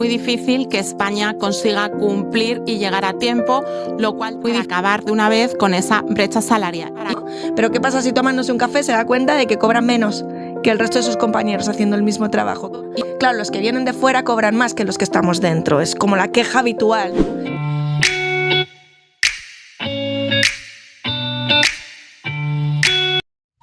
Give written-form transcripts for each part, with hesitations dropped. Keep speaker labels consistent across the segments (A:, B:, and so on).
A: Muy difícil que España consiga cumplir y llegar a tiempo, lo cual puede acabar de una vez con esa brecha salarial.
B: Pero ¿qué pasa si tomándose un café se da cuenta de que cobran menos que el resto de sus compañeros haciendo el mismo trabajo? Y claro, los que vienen de fuera cobran más que los que estamos dentro. Es como la queja habitual.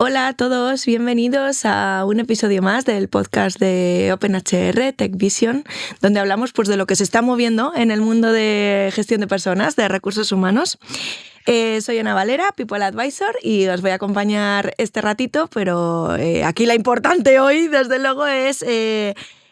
B: Hola a todos, bienvenidos a un episodio más del podcast de OpenHR Tech Vision, donde hablamos pues, de lo que se está moviendo en el mundo de gestión de personas, de recursos humanos. Soy Ana Valera, People Advisor, y os voy a acompañar este ratito, pero aquí la importante hoy, desde luego, es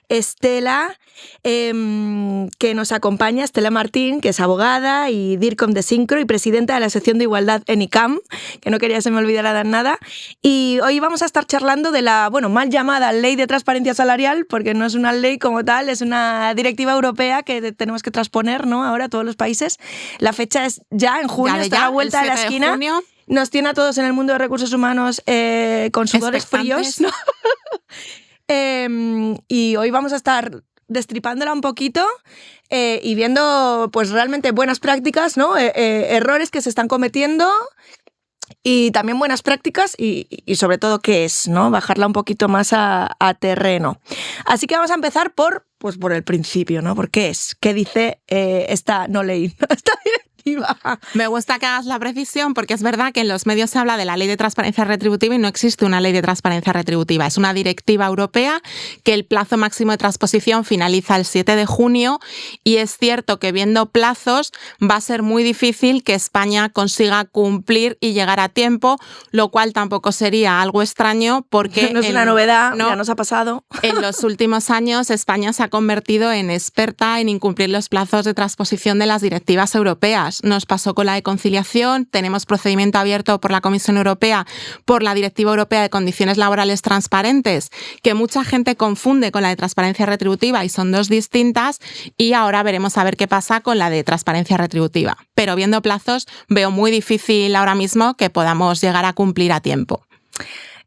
B: Estela, que nos acompaña, Estela Martín, que es abogada y DIRCOM de Syncro y presidenta de la sección de igualdad en ICAM, que no quería se me olvidara nada. Y hoy vamos a estar charlando de la, mal llamada Ley de Transparencia Salarial, porque no es una ley como tal, es una directiva europea que tenemos que transponer, ¿no? Ahora todos los países. La fecha es ya en junio, está a la vuelta de la esquina. Nos tiene a todos en el mundo de recursos humanos con sudores fríos, ¿no? Y hoy vamos a estar destripándola un poquito y viendo pues realmente buenas prácticas, ¿no? Errores que se están cometiendo y también buenas prácticas y sobre todo qué es, ¿no? Bajarla un poquito más a terreno. Así que vamos a empezar por el principio, ¿no? ¿Por qué es? ¿Qué dice esta no ley? Esta directiva.
A: Me gusta que hagas la precisión porque es verdad que en los medios se habla de la Ley de Transparencia Retributiva y no existe una Ley de Transparencia Retributiva. Es una directiva europea que el plazo máximo de transposición finaliza el 7 de junio y es cierto que viendo plazos va a ser muy difícil que España consiga cumplir y llegar a tiempo, lo cual tampoco sería algo extraño porque...
B: No es una novedad, ya nos ha pasado.
A: En los últimos años España se ha convertido en experta en incumplir los plazos de transposición de las directivas europeas. Nos pasó con la de conciliación, tenemos procedimiento abierto por la Comisión Europea por la Directiva Europea de Condiciones Laborales Transparentes, que mucha gente confunde con la de transparencia retributiva y son dos distintas, y ahora veremos a ver qué pasa con la de transparencia retributiva. Pero viendo plazos, veo muy difícil ahora mismo que podamos llegar a cumplir a tiempo.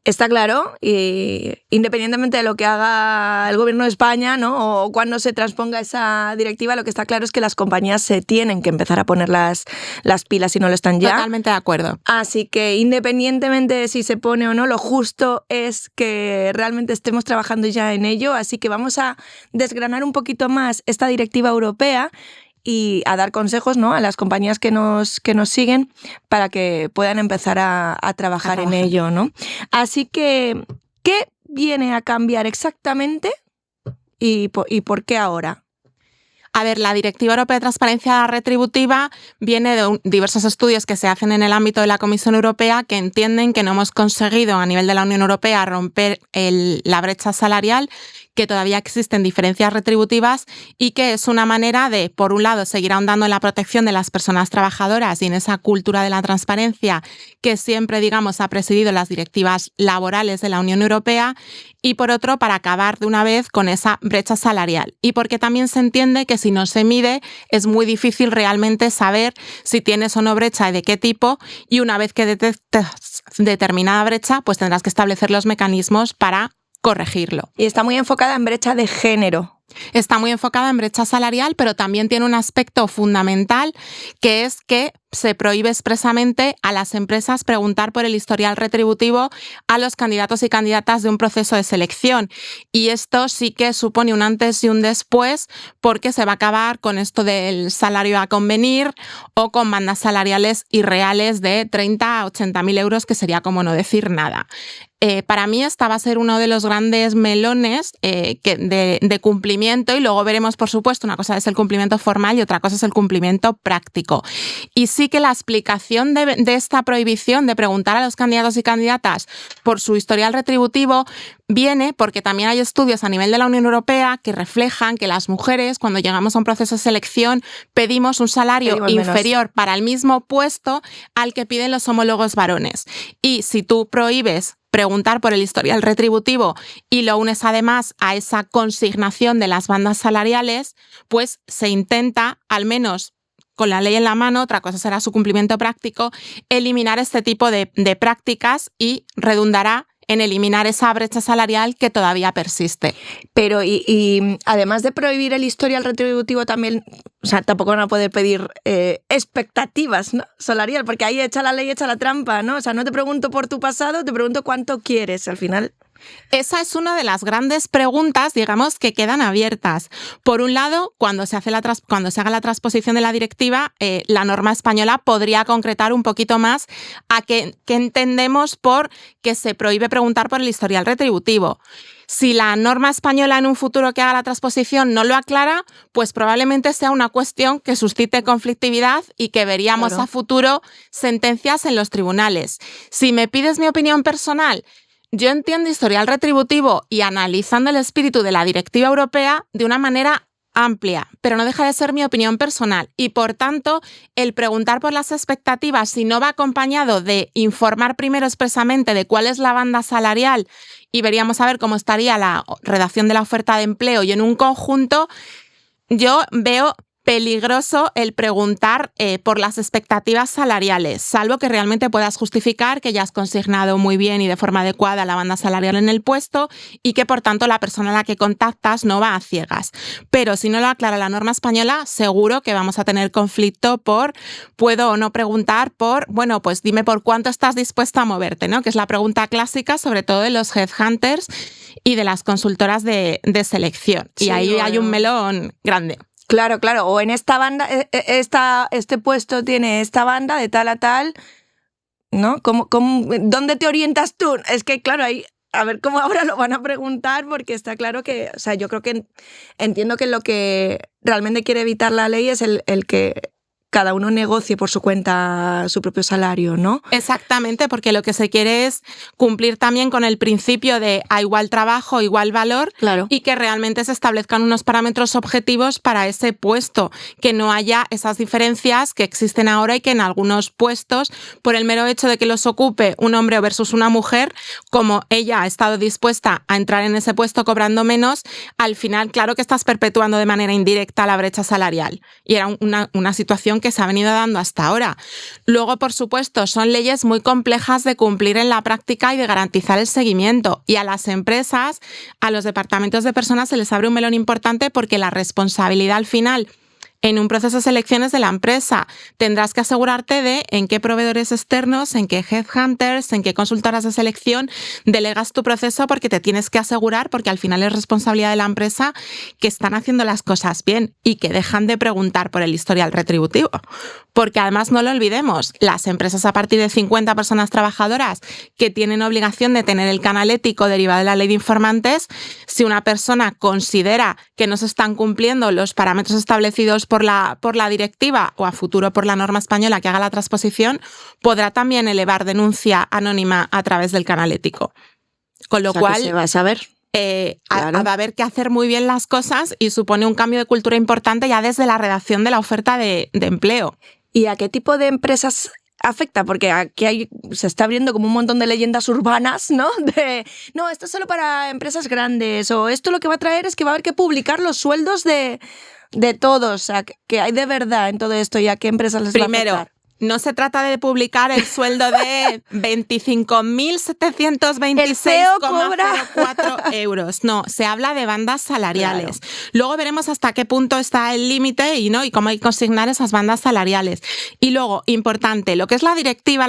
B: Está claro, y independientemente de lo que haga el Gobierno de España, ¿no? O cuando se transponga esa directiva, lo que está claro es que las compañías se tienen que empezar a poner las pilas si no lo están ya.
A: Totalmente de acuerdo.
B: Así que independientemente de si se pone o no, lo justo es que realmente estemos trabajando ya en ello. Así que vamos a desgranar un poquito más esta directiva europea y a dar consejos, ¿no? A las compañías que nos siguen para que puedan empezar a trabajar en ello, ¿no? Así que, ¿qué viene a cambiar exactamente y por qué ahora?
A: A ver, la Directiva Europea de Transparencia Retributiva viene de diversos estudios que se hacen en el ámbito de la Comisión Europea que entienden que no hemos conseguido a nivel de la Unión Europea romper la brecha salarial, que todavía existen diferencias retributivas y que es una manera de, por un lado, seguir ahondando en la protección de las personas trabajadoras y en esa cultura de la transparencia que siempre, digamos, ha presidido las directivas laborales de la Unión Europea, y por otro, para acabar de una vez con esa brecha salarial. Y porque también se entiende que si no se mide es muy difícil realmente saber si tienes o no brecha y de qué tipo, y una vez que detectas determinada brecha, pues tendrás que establecer los mecanismos para corregirlo.
B: Y está muy enfocada en brecha de género.
A: Está muy enfocada en brecha salarial, pero también tiene un aspecto fundamental, que es que se prohíbe expresamente a las empresas preguntar por el historial retributivo a los candidatos y candidatas de un proceso de selección. Y esto sí que supone un antes y un después, porque se va a acabar con esto del salario a convenir o con bandas salariales irreales de 30 a 80.000 euros, que sería como no decir nada. Para mí esta va a ser uno de los grandes melones de cumplimiento, y luego veremos, por supuesto, una cosa es el cumplimiento formal y otra cosa es el cumplimiento práctico. Y sí que la explicación de esta prohibición de preguntar a los candidatos y candidatas por su historial retributivo viene porque también hay estudios a nivel de la Unión Europea que reflejan que las mujeres, cuando llegamos a un proceso de selección, pedimos un salario inferior para el mismo puesto al que piden los homólogos varones. Y si tú prohíbes preguntar por el historial retributivo y lo unes además a esa consignación de las bandas salariales, pues se intenta, al menos con la ley en la mano, otra cosa será su cumplimiento práctico, eliminar este tipo de prácticas, y redundará en eliminar esa brecha salarial que todavía persiste.
B: Pero y además de prohibir el historial retributivo también, o sea, tampoco van a poder pedir expectativas, ¿no? Salarial, porque ahí echa la ley, echa la trampa, ¿no? O sea, no te pregunto por tu pasado, te pregunto cuánto quieres al final.
A: Esa es una de las grandes preguntas, digamos, que quedan abiertas. Por un lado, cuando se haga la transposición de la directiva, la norma española podría concretar un poquito más a qué entendemos por que se prohíbe preguntar por el historial retributivo. Si la norma española en un futuro que haga la transposición no lo aclara, pues probablemente sea una cuestión que suscite conflictividad y que veríamos a futuro sentencias en los tribunales. Si me pides mi opinión personal, yo entiendo historial retributivo y analizando el espíritu de la directiva europea de una manera amplia, pero no deja de ser mi opinión personal y, por tanto, el preguntar por las expectativas, si no va acompañado de informar primero expresamente de cuál es la banda salarial y veríamos a ver cómo estaría la redacción de la oferta de empleo y en un conjunto, yo veo peligroso el preguntar por las expectativas salariales, salvo que realmente puedas justificar que ya has consignado muy bien y de forma adecuada la banda salarial en el puesto y que, por tanto, la persona a la que contactas no va a ciegas. Pero si no lo aclara la norma española, seguro que vamos a tener conflicto por puedo o no preguntar por, bueno, pues dime por cuánto estás dispuesta a moverte, ¿no? Que es la pregunta clásica, sobre todo de los headhunters y de las consultoras de selección. Sí, y ahí hay un melón grande.
B: Claro, o en esta banda, este puesto tiene esta banda de tal a tal, ¿no? ¿Dónde te orientas tú? Es que, claro, ahí, a ver cómo ahora lo van a preguntar, porque está claro que, o sea, yo creo que entiendo que lo que realmente quiere evitar la ley es el que cada uno negocie por su cuenta su propio salario, ¿no?
A: Exactamente, porque lo que se quiere es cumplir también con el principio de a igual trabajo, igual valor,
B: claro,
A: y que realmente se establezcan unos parámetros objetivos para ese puesto, que no haya esas diferencias que existen ahora y que en algunos puestos, por el mero hecho de que los ocupe un hombre versus una mujer, como ella ha estado dispuesta a entrar en ese puesto cobrando menos, al final, claro que estás perpetuando de manera indirecta la brecha salarial. Y era una situación que se ha venido dando hasta ahora. Luego, por supuesto, son leyes muy complejas de cumplir en la práctica y de garantizar el seguimiento. Y a las empresas, a los departamentos de personas se les abre un melón importante porque la responsabilidad al final en un proceso de selecciones de la empresa tendrás que asegurarte de en qué proveedores externos, en qué headhunters, en qué consultoras de selección delegas tu proceso, porque te tienes que asegurar, porque al final es responsabilidad de la empresa, que están haciendo las cosas bien y que dejan de preguntar por el historial retributivo. Porque además, no lo olvidemos, las empresas a partir de 50 personas trabajadoras que tienen obligación de tener el canal ético derivado de la ley de informantes, si una persona considera que no se están cumpliendo los parámetros establecidos por la directiva o a futuro por la norma española que haga la transposición, podrá también elevar denuncia anónima a través del canal ético. Con lo cual,
B: se va a saber.
A: Claro. Va a haber que hacer muy bien las cosas y supone un cambio de cultura importante ya desde la redacción de la oferta de empleo.
B: ¿Y a qué tipo de empresas afecta? Porque aquí se está abriendo como un montón de leyendas urbanas, ¿no? No, esto es solo para empresas grandes, o esto lo que va a traer es que va a haber que publicar los sueldos de todos, o sea, que hay de verdad en todo esto y a qué empresas les va a afectar.
A: Primero, no se trata de publicar el sueldo de 25.726,04 euros. No, se habla de bandas salariales. Claro. Luego veremos hasta qué punto está el límite y cómo hay que consignar esas bandas salariales. Y luego, importante, lo que es la directiva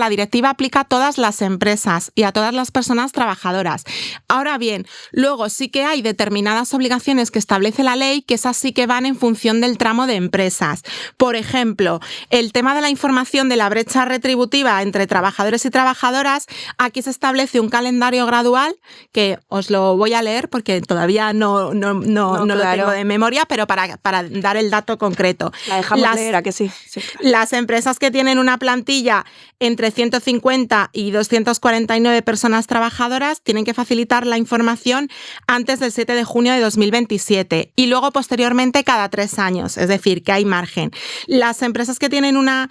A: aplica a todas las empresas y a todas las personas trabajadoras. Ahora bien, luego sí que hay determinadas obligaciones que establece la ley, que esas sí que van en función del tramo de empresas. Por ejemplo, el tema de la información de la brecha retributiva entre trabajadores y trabajadoras, aquí se establece un calendario gradual que os lo voy a leer porque todavía no claro. Lo tengo de memoria, pero para dar el dato concreto.
B: La dejamos leer, ¿a que sí? Sí, claro.
A: Las empresas que tienen una plantilla entre 150 y 249 personas trabajadoras tienen que facilitar la información antes del 7 de junio de 2027 y luego posteriormente cada 3 años, es decir, que hay margen. Las empresas que tienen una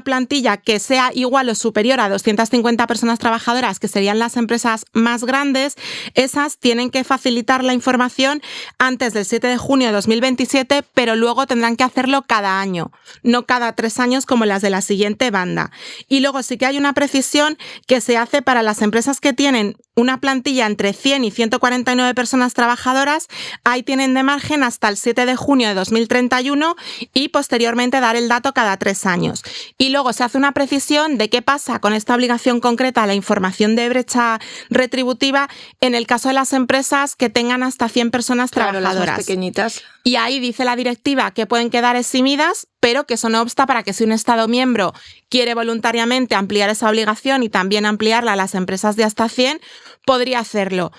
A: plantilla que sea igual o superior a 250 personas trabajadoras, que serían las empresas más grandes, esas tienen que facilitar la información antes del 7 de junio de 2027, pero luego tendrán que hacerlo cada año, no cada 3 años como las de la siguiente banda. Y luego sí que hay una precisión que se hace para las empresas que tienen una plantilla entre 100 y 149 personas trabajadoras, ahí tienen de margen hasta el 7 de junio de 2031 y posteriormente dar el dato cada 3 años. Y luego se hace una precisión de qué pasa con esta obligación concreta a la información de brecha retributiva en el caso de las empresas que tengan hasta 100 personas trabajadoras.
B: Las más pequeñitas.
A: Y ahí dice la directiva que pueden quedar eximidas, pero que eso no obsta para que si un Estado miembro quiere voluntariamente ampliar esa obligación y también ampliarla a las empresas de hasta 100, podría hacerlo.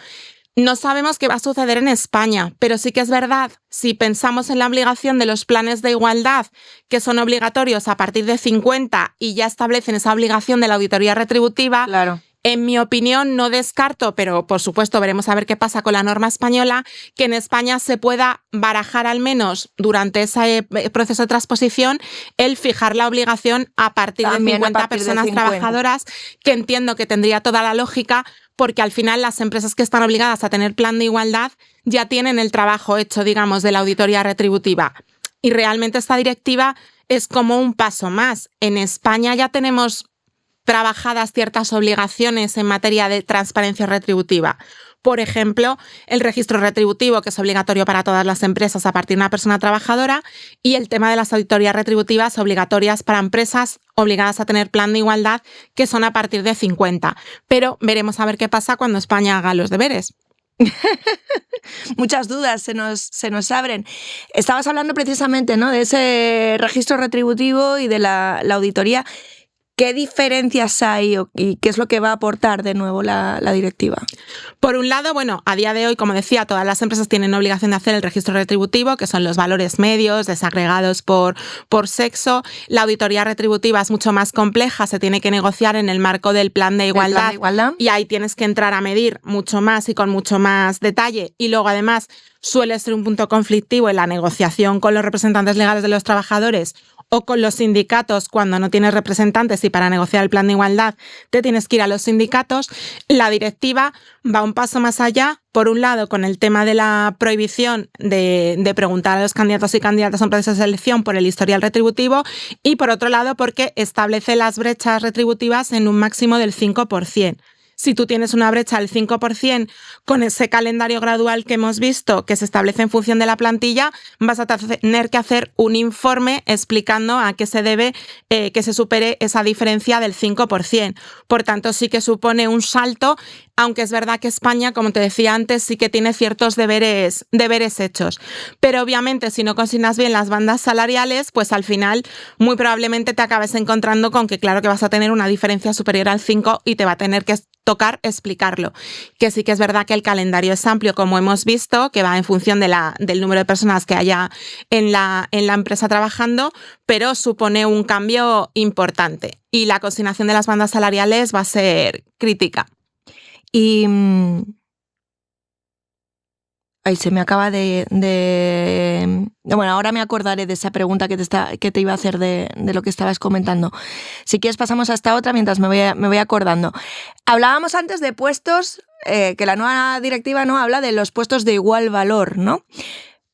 A: No sabemos qué va a suceder en España, pero sí que es verdad, si pensamos en la obligación de los planes de igualdad, que son obligatorios a partir de 50 y ya establecen esa obligación de la auditoría retributiva,
B: claro.
A: En mi opinión, no descarto, pero por supuesto veremos a ver qué pasa con la norma española, que en España se pueda barajar al menos durante ese proceso de transposición el fijar la obligación a partir
B: También
A: de 50
B: a partir de
A: personas
B: 50.
A: trabajadoras, que entiendo que tendría toda la lógica, porque al final las empresas que están obligadas a tener plan de igualdad ya tienen el trabajo hecho, digamos, de la auditoría retributiva. Y realmente esta directiva es como un paso más. En España ya tenemos trabajadas ciertas obligaciones en materia de transparencia retributiva. Por ejemplo, el registro retributivo, que es obligatorio para todas las empresas a partir de una persona trabajadora, y el tema de las auditorías retributivas obligatorias para empresas obligadas a tener plan de igualdad, que son a partir de 50. Pero veremos a ver qué pasa cuando España haga los deberes.
B: Muchas dudas se nos abren. Estabas hablando precisamente, ¿no?, de ese registro retributivo y de la auditoría. ¿Qué diferencias hay y qué es lo que va a aportar de nuevo la directiva?
A: Por un lado, bueno, a día de hoy, como decía, todas las empresas tienen obligación de hacer el registro retributivo, que son los valores medios desagregados por sexo. La auditoría retributiva es mucho más compleja, se tiene que negociar en el marco del plan de igualdad, y ahí tienes que entrar a medir mucho más y con mucho más detalle. Y luego, además, suele ser un punto conflictivo en la negociación con los representantes legales de los trabajadores o con los sindicatos cuando no tienes representantes y para negociar el plan de igualdad te tienes que ir a los sindicatos. La directiva va un paso más allá, por un lado con el tema de la prohibición de preguntar a los candidatos y candidatas en proceso de selección por el historial retributivo, y por otro lado porque establece las brechas retributivas en un máximo del 5%. Si tú tienes una brecha del 5% con ese calendario gradual que hemos visto, que se establece en función de la plantilla, vas a tener que hacer un informe explicando a qué se debe que se supere esa diferencia del 5%. Por tanto, sí que supone un salto, aunque es verdad que España, como te decía antes, sí que tiene ciertos deberes hechos. Pero obviamente, si no consignas bien las bandas salariales, pues al final muy probablemente te acabes encontrando con que claro que vas a tener una diferencia superior al 5% y te va a tener que tocar explicarlo. Que sí que es verdad que el calendario es amplio, como hemos visto, que va en función del número de personas que haya en la empresa trabajando, pero supone un cambio importante. Y la consignación de las bandas salariales va a ser crítica.
B: Y ay, se me acaba bueno, ahora me acordaré de esa pregunta que te iba a hacer de lo que estabas comentando. Si quieres pasamos a esta otra mientras me voy acordando. Hablábamos antes de puestos, que la nueva directiva no habla de los puestos de igual valor, ¿no?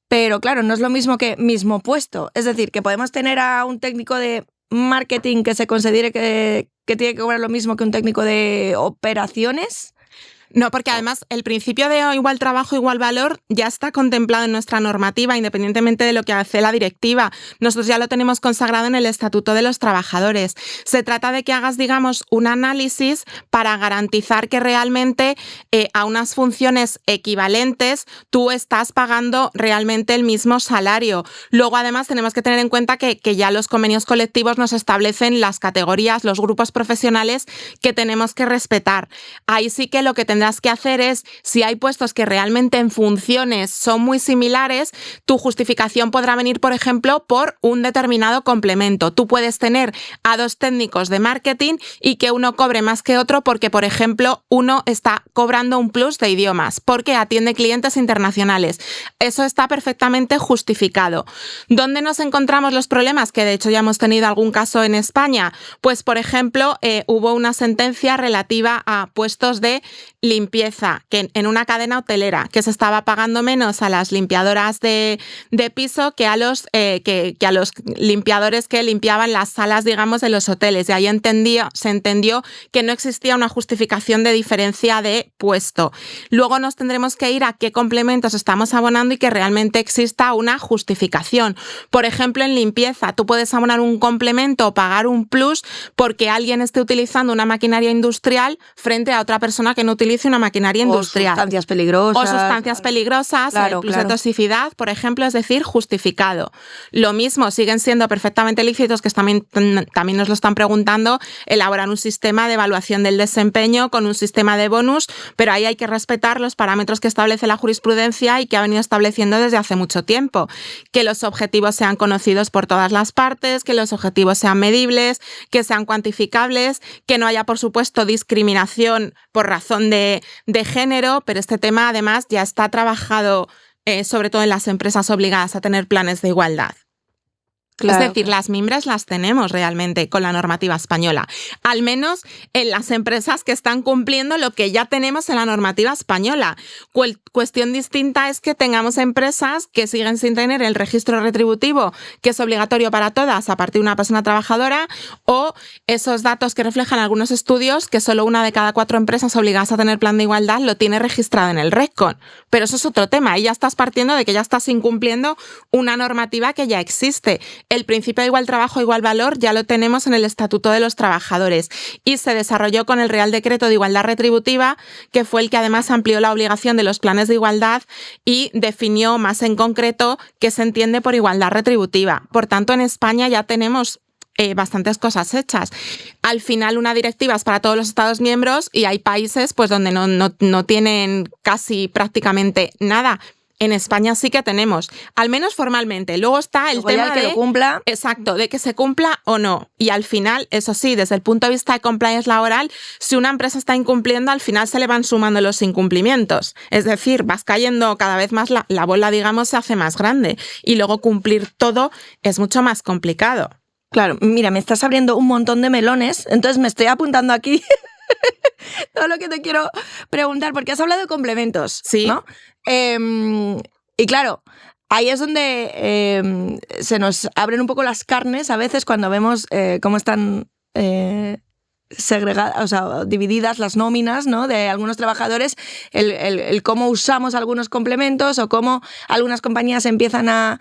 B: Pero claro, no es lo mismo que mismo puesto. Es decir, que podemos tener a un técnico de marketing que se considere que tiene que cobrar lo mismo que un técnico de operaciones.
A: No, porque además el principio de igual trabajo, igual valor ya está contemplado en nuestra normativa, independientemente de lo que hace la directiva. Nosotros ya lo tenemos consagrado en el Estatuto de los Trabajadores. Se trata de que hagas, digamos, un análisis para garantizar que realmente a unas funciones equivalentes tú estás pagando realmente el mismo salario. Luego, además, tenemos que tener en cuenta que ya los convenios colectivos nos establecen las categorías, los grupos profesionales que tenemos que respetar. Ahí sí que lo que tendrás que hacer es, si hay puestos que realmente en funciones son muy similares, tu justificación podrá venir, por ejemplo, por un determinado complemento. Tú puedes tener a 2 técnicos de marketing y que uno cobre más que otro porque, por ejemplo, uno está cobrando un plus de idiomas porque atiende clientes internacionales. Eso está perfectamente justificado. ¿Dónde nos encontramos los problemas? Que de hecho ya hemos tenido algún caso en España. Pues, por ejemplo, hubo una sentencia relativa a puestos de limpieza, que en una cadena hotelera, que se estaba pagando menos a las limpiadoras de piso que a los limpiadores que limpiaban las salas, digamos, de los hoteles. Y ahí se entendió que no existía una justificación de diferencia de puesto. Luego nos tendremos que ir a qué complementos estamos abonando y que realmente exista una justificación. Por ejemplo, en limpieza, tú puedes abonar un complemento o pagar un plus porque alguien esté utilizando una maquinaria industrial frente a otra persona que no utilice una maquinaria industrial.
B: O sustancias peligrosas.
A: O sustancias peligrosas,
B: claro,
A: plus de toxicidad, por ejemplo, es decir, justificado. Lo mismo, siguen siendo perfectamente lícitos, que también nos lo están preguntando, elaborar un sistema de evaluación del desempeño con un sistema de bonus, pero ahí hay que respetar los parámetros que establece la jurisprudencia y que ha venido estableciendo desde hace mucho tiempo. Que los objetivos sean conocidos por todas las partes, que los objetivos sean medibles, que sean cuantificables, que no haya, por supuesto, discriminación por razón de género, pero este tema además ya está trabajado sobre todo en las empresas obligadas a tener planes de igualdad. Claro. Es decir, las mimbres las tenemos realmente con la normativa española, al menos en las empresas que están cumpliendo lo que ya tenemos en la normativa española. Cuestión distinta es que tengamos empresas que siguen sin tener el registro retributivo, que es obligatorio para todas a partir de una persona trabajadora, o esos datos que reflejan algunos estudios que solo 1 de cada 4 empresas obligadas a tener plan de igualdad lo tiene registrado en el RESCON. Pero eso es otro tema, ahí ya estás partiendo de que ya estás incumpliendo una normativa que ya existe. El principio de igual trabajo, igual valor ya lo tenemos en el Estatuto de los Trabajadores y se desarrolló con el Real Decreto de Igualdad Retributiva, que fue el que además amplió la obligación de los planes de igualdad y definió más en concreto qué se entiende por igualdad retributiva. Por tanto, en España ya tenemos bastantes cosas hechas. Al final, una directiva es para todos los Estados miembros y hay países pues, donde no tienen casi prácticamente nada. En España sí que tenemos, al menos formalmente. Luego está el tema
B: que
A: de
B: lo cumpla.
A: Exacto, de que se cumpla o no. Y al final, eso sí, desde el punto de vista de compliance laboral, si una empresa está incumpliendo, al final se le van sumando los incumplimientos. Es decir, vas cayendo cada vez más, la bola, digamos, se hace más grande. Y luego cumplir todo es mucho más complicado.
B: Claro, mira, me estás abriendo un montón de melones, entonces me estoy apuntando aquí todo lo que te quiero preguntar, porque has hablado de complementos,
A: sí,
B: ¿no? Y claro, ahí es donde se nos abren un poco las carnes a veces cuando vemos cómo están segregadas, o sea, divididas las nóminas, ¿no? De algunos trabajadores, el cómo usamos algunos complementos o cómo algunas compañías empiezan a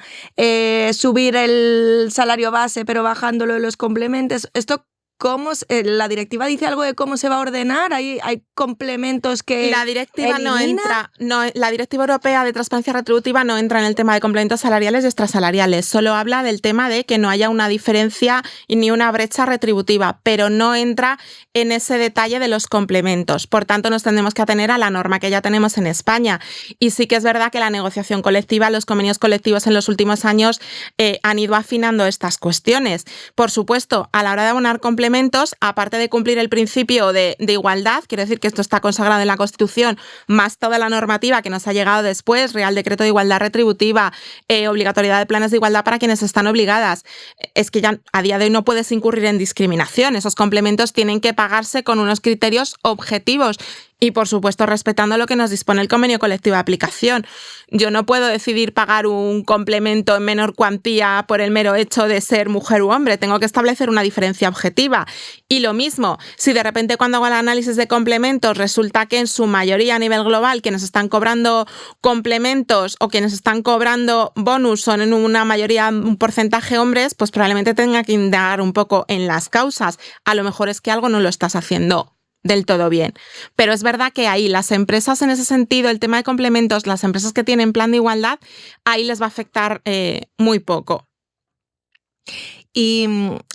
B: subir el salario base pero bajándolo de los complementos. Esto, ¿cómo la directiva dice algo de cómo se va a ordenar? ¿Hay complementos que
A: la directiva
B: elimina?
A: La Directiva Europea de Transparencia Retributiva no entra en el tema de complementos salariales y extrasalariales. Solo habla del tema de que no haya una diferencia ni una brecha retributiva, pero no entra en ese detalle de los complementos. Por tanto, nos tendremos que atener a la norma que ya tenemos en España. Y sí que es verdad que la negociación colectiva, los convenios colectivos en los últimos años han ido afinando estas cuestiones. Por supuesto, a la hora de abonar complementos, aparte de cumplir el principio de igualdad, quiero decir que esto está consagrado en la Constitución, más toda la normativa que nos ha llegado después, Real Decreto de Igualdad Retributiva, obligatoriedad de planes de igualdad para quienes están obligadas. Es que ya a día de hoy no puedes incurrir en discriminación. Esos complementos tienen que pagarse con unos criterios objetivos y, por supuesto, respetando lo que nos dispone el convenio colectivo de aplicación. Yo no puedo decidir pagar un complemento en menor cuantía por el mero hecho de ser mujer u hombre. Tengo que establecer una diferencia objetiva. Y lo mismo, si de repente cuando hago el análisis de complementos resulta que en su mayoría a nivel global quienes están cobrando complementos o quienes están cobrando bonus son en una mayoría un porcentaje hombres, pues probablemente tenga que indagar un poco en las causas. A lo mejor es que algo no lo estás haciendo del todo bien. Pero es verdad que ahí las empresas, en ese sentido, el tema de complementos, las empresas que tienen plan de igualdad, ahí les va a afectar muy poco.
B: Y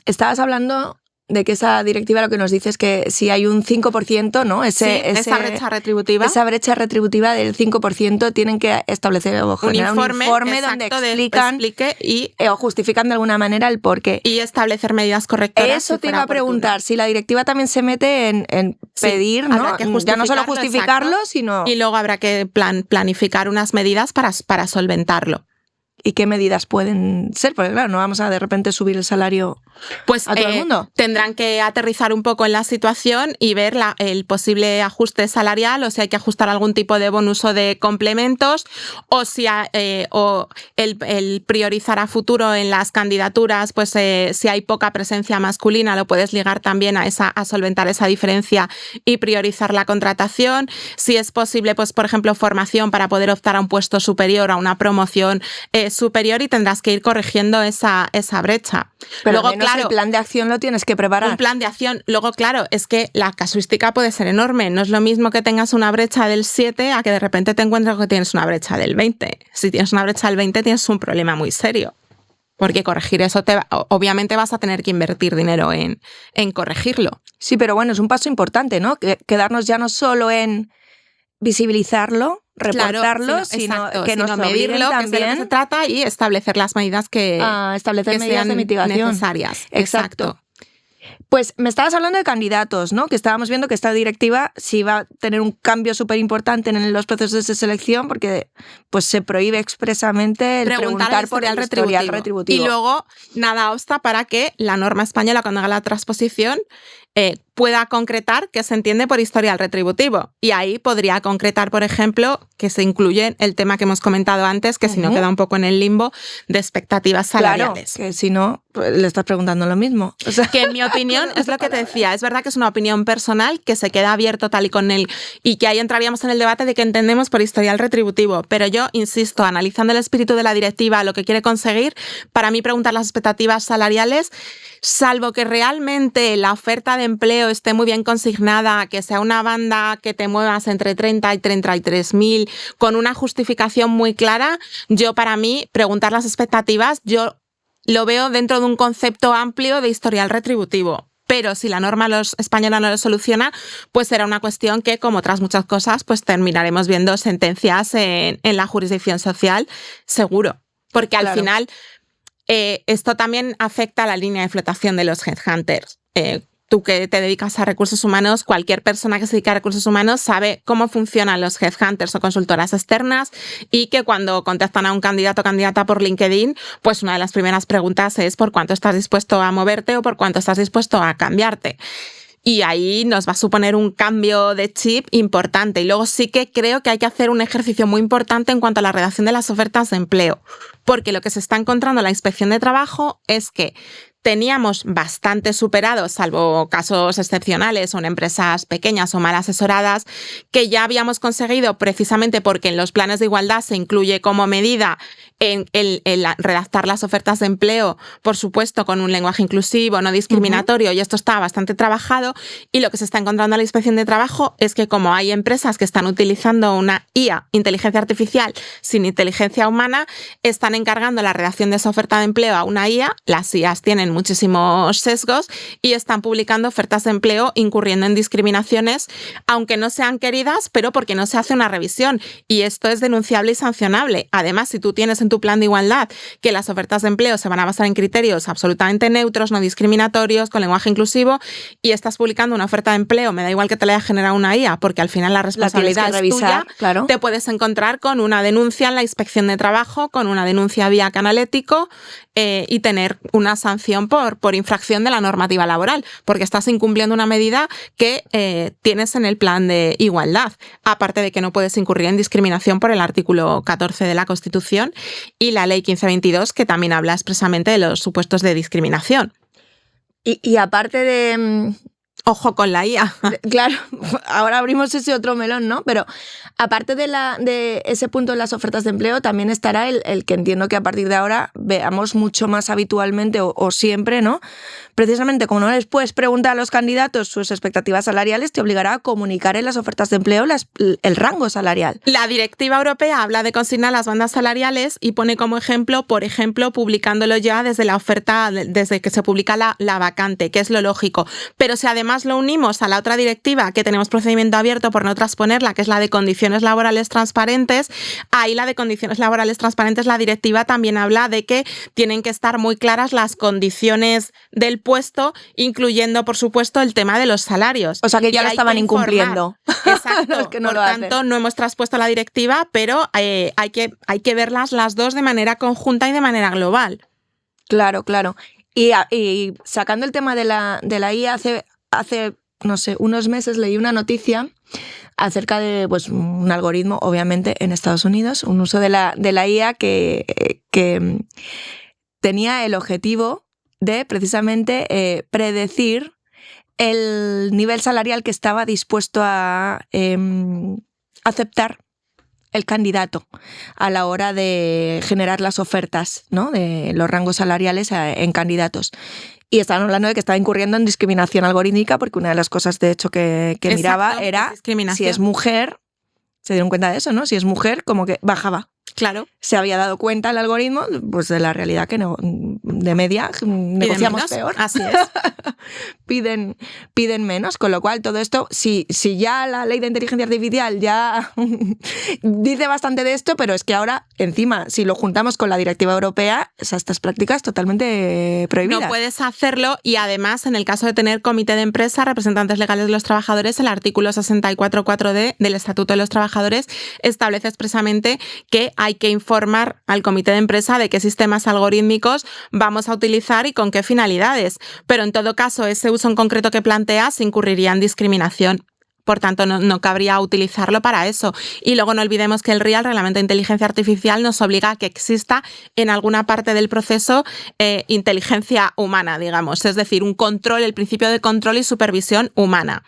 B: estabas hablando de que esa directiva lo que nos dice es que si hay un 5%, ¿no?
A: Esa brecha retributiva.
B: Esa brecha retributiva del 5% tienen que establecer o generar un informe donde explique o justifican de alguna manera el porqué.
A: Y establecer medidas correctoras.
B: Eso te iba a preguntar, si la directiva también se mete en pedir, ¿no? Ya no solo justificarlo,
A: exacto,
B: sino...
A: Y luego habrá que planificar unas medidas para solventarlo.
B: y qué medidas pueden ser, porque claro, no vamos a de repente subir el salario
A: pues,
B: a todo el mundo.
A: Tendrán que aterrizar un poco en la situación y ver el posible ajuste salarial, o si hay que ajustar algún tipo de bonus o de complementos, o si o el priorizar a futuro en las candidaturas, pues si hay poca presencia masculina, lo puedes ligar también a solventar esa diferencia y priorizar la contratación. Si es posible, pues por ejemplo, formación para poder optar a un puesto superior, a una promoción superior, y tendrás que ir corrigiendo esa brecha.
B: Pero luego, claro, el plan de acción lo tienes que preparar.
A: Un plan de acción. Luego, claro, es que la casuística puede ser enorme. No es lo mismo que tengas una brecha del 7 a que de repente te encuentres que tienes una brecha del 20. Si tienes una brecha del 20 tienes un problema muy serio. Porque corregir eso, obviamente vas a tener que invertir dinero en corregirlo.
B: Sí, pero bueno, es un paso importante, ¿no? Quedarnos ya no solo en visibilizarlo, reportarlo,
A: claro,
B: sino
A: que nos medirlo,
B: también,
A: que es de lo que se trata, y establecer las medidas que
B: medidas de mitigación
A: necesarias.
B: Exacto. Pues me estabas hablando de candidatos, ¿no? Que estábamos viendo que esta directiva sí va a tener un cambio súper importante en los procesos de selección, porque pues se prohíbe expresamente el preguntar por el historial retributivo.
A: Y luego nada obsta para que la norma española, cuando haga la transposición, pueda concretar qué se entiende por historial retributivo. Y ahí podría concretar, por ejemplo, que se incluye el tema que hemos comentado antes, que si no queda un poco en el limbo de expectativas salariales.
B: Claro, que si no, pues le estás preguntando lo mismo.
A: O sea, que en mi opinión, es lo que te decía, es verdad que es una opinión personal que se queda abierto tal y con él, y que ahí entraríamos en el debate de qué entendemos por historial retributivo. Pero yo insisto, analizando el espíritu de la directiva, lo que quiere conseguir, para mí preguntar las expectativas salariales, salvo que realmente la oferta de empleo esté muy bien consignada, que sea una banda que te muevas entre 30 y 33.000 con una justificación muy clara, yo, para mí, preguntar las expectativas, yo lo veo dentro de un concepto amplio de historial retributivo. Pero si la norma española no lo soluciona, pues será una cuestión que, como otras muchas cosas, pues terminaremos viendo sentencias en la jurisdicción social, seguro. Porque al final esto también afecta a la línea de flotación de los headhunters. Tú que te dedicas a recursos humanos, cualquier persona que se dedica a recursos humanos sabe cómo funcionan los headhunters o consultoras externas, y que cuando contactan a un candidato o candidata por LinkedIn, pues una de las primeras preguntas es por cuánto estás dispuesto a moverte o por cuánto estás dispuesto a cambiarte. Y ahí nos va a suponer un cambio de chip importante. Y luego sí que creo que hay que hacer un ejercicio muy importante en cuanto a la redacción de las ofertas de empleo, porque lo que se está encontrando en la Inspección de Trabajo es que teníamos bastante superados, salvo casos excepcionales o en empresas pequeñas o mal asesoradas, que ya habíamos conseguido, precisamente porque en los planes de igualdad se incluye como medida en redactar las ofertas de empleo, por supuesto, con un lenguaje inclusivo, no discriminatorio, y esto está bastante trabajado. Y lo que se está encontrando en la Inspección de Trabajo es que, como hay empresas que están utilizando una IA, inteligencia artificial, sin inteligencia humana, están encargando la redacción de esa oferta de empleo a una IA. Las IAs tienen muchísimos sesgos y están publicando ofertas de empleo incurriendo en discriminaciones, aunque no sean queridas, pero porque no se hace una revisión. Y esto es denunciable y sancionable. Además, si tú tienes en tu plan de igualdad que las ofertas de empleo se van a basar en criterios absolutamente neutros, no discriminatorios, con lenguaje inclusivo, y estás publicando una oferta de empleo, me da igual que te la haya generado una IA, porque al final la responsabilidad es tuya,
B: claro.
A: Te puedes encontrar con una denuncia en la Inspección de Trabajo, con una denuncia vía Canalético, y tener una sanción por infracción de la normativa laboral, porque estás incumpliendo una medida que tienes en el plan de igualdad, aparte de que no puedes incurrir en discriminación por el artículo 14 de la Constitución y la Ley 1522, que también habla expresamente de los supuestos de discriminación.
B: Y aparte de...
A: Ojo con la IA.
B: Claro, ahora abrimos ese otro melón, ¿no? Pero aparte de ese punto en las ofertas de empleo, también estará el que entiendo que a partir de ahora veamos mucho más habitualmente o siempre, ¿no? Precisamente como no les puedes preguntar a los candidatos sus expectativas salariales, te obligará a comunicar en las ofertas de empleo el rango salarial.
A: La directiva europea habla de consignar las bandas salariales y pone como ejemplo, por ejemplo, publicándolo ya desde la oferta, desde que se publica la vacante, que es lo lógico. Pero si además nos lo unimos a la otra directiva, que tenemos procedimiento abierto por no transponerla, que es la de condiciones laborales transparentes, ahí la de condiciones laborales transparentes, la directiva también habla de que tienen que estar muy claras las condiciones del puesto, incluyendo, por supuesto, el tema de los salarios.
B: O sea, que ya lo estaban incumpliendo.
A: Exacto.
B: Que no
A: por
B: lo
A: tanto,
B: hacen.
A: no hemos traspuesto la directiva, pero hay que verlas las dos de manera conjunta y de manera global.
B: Claro. Y sacando el tema de la IA, hace, no sé, unos meses leí una noticia acerca de pues, un algoritmo, obviamente, en Estados Unidos, un uso de la IA que tenía el objetivo de precisamente predecir el nivel salarial que estaba dispuesto a aceptar el candidato a la hora de generar las ofertas, ¿no? De los rangos salariales en candidatos. Y estaban hablando de que estaba incurriendo en discriminación algorítmica, porque una de las cosas, de hecho, que miraba era si es mujer, se dieron cuenta de eso, ¿no? Si es mujer, como que bajaba.
A: Claro.
B: Se había dado cuenta el algoritmo pues de la realidad que no, de media negociamos peor.
A: Así es.
B: Piden menos, con lo cual todo esto, si ya la ley de inteligencia artificial ya dice bastante de esto, pero es que ahora, encima, si lo juntamos con la directiva europea, estas prácticas totalmente prohibidas.
A: No puedes hacerlo y además, en el caso de tener comité de empresa, representantes legales de los trabajadores, el artículo 64.4d del Estatuto de los Trabajadores establece expresamente que hay que informar al comité de empresa de qué sistemas algorítmicos vamos a utilizar y con qué finalidades. Pero en todo caso, ese uso en concreto que planteas incurriría en discriminación. Por tanto, no cabría utilizarlo para eso. Y luego no olvidemos que el RIA, el Reglamento de Inteligencia Artificial, nos obliga a que exista en alguna parte del proceso inteligencia humana, digamos. Es decir, un control, el principio de control y supervisión humana.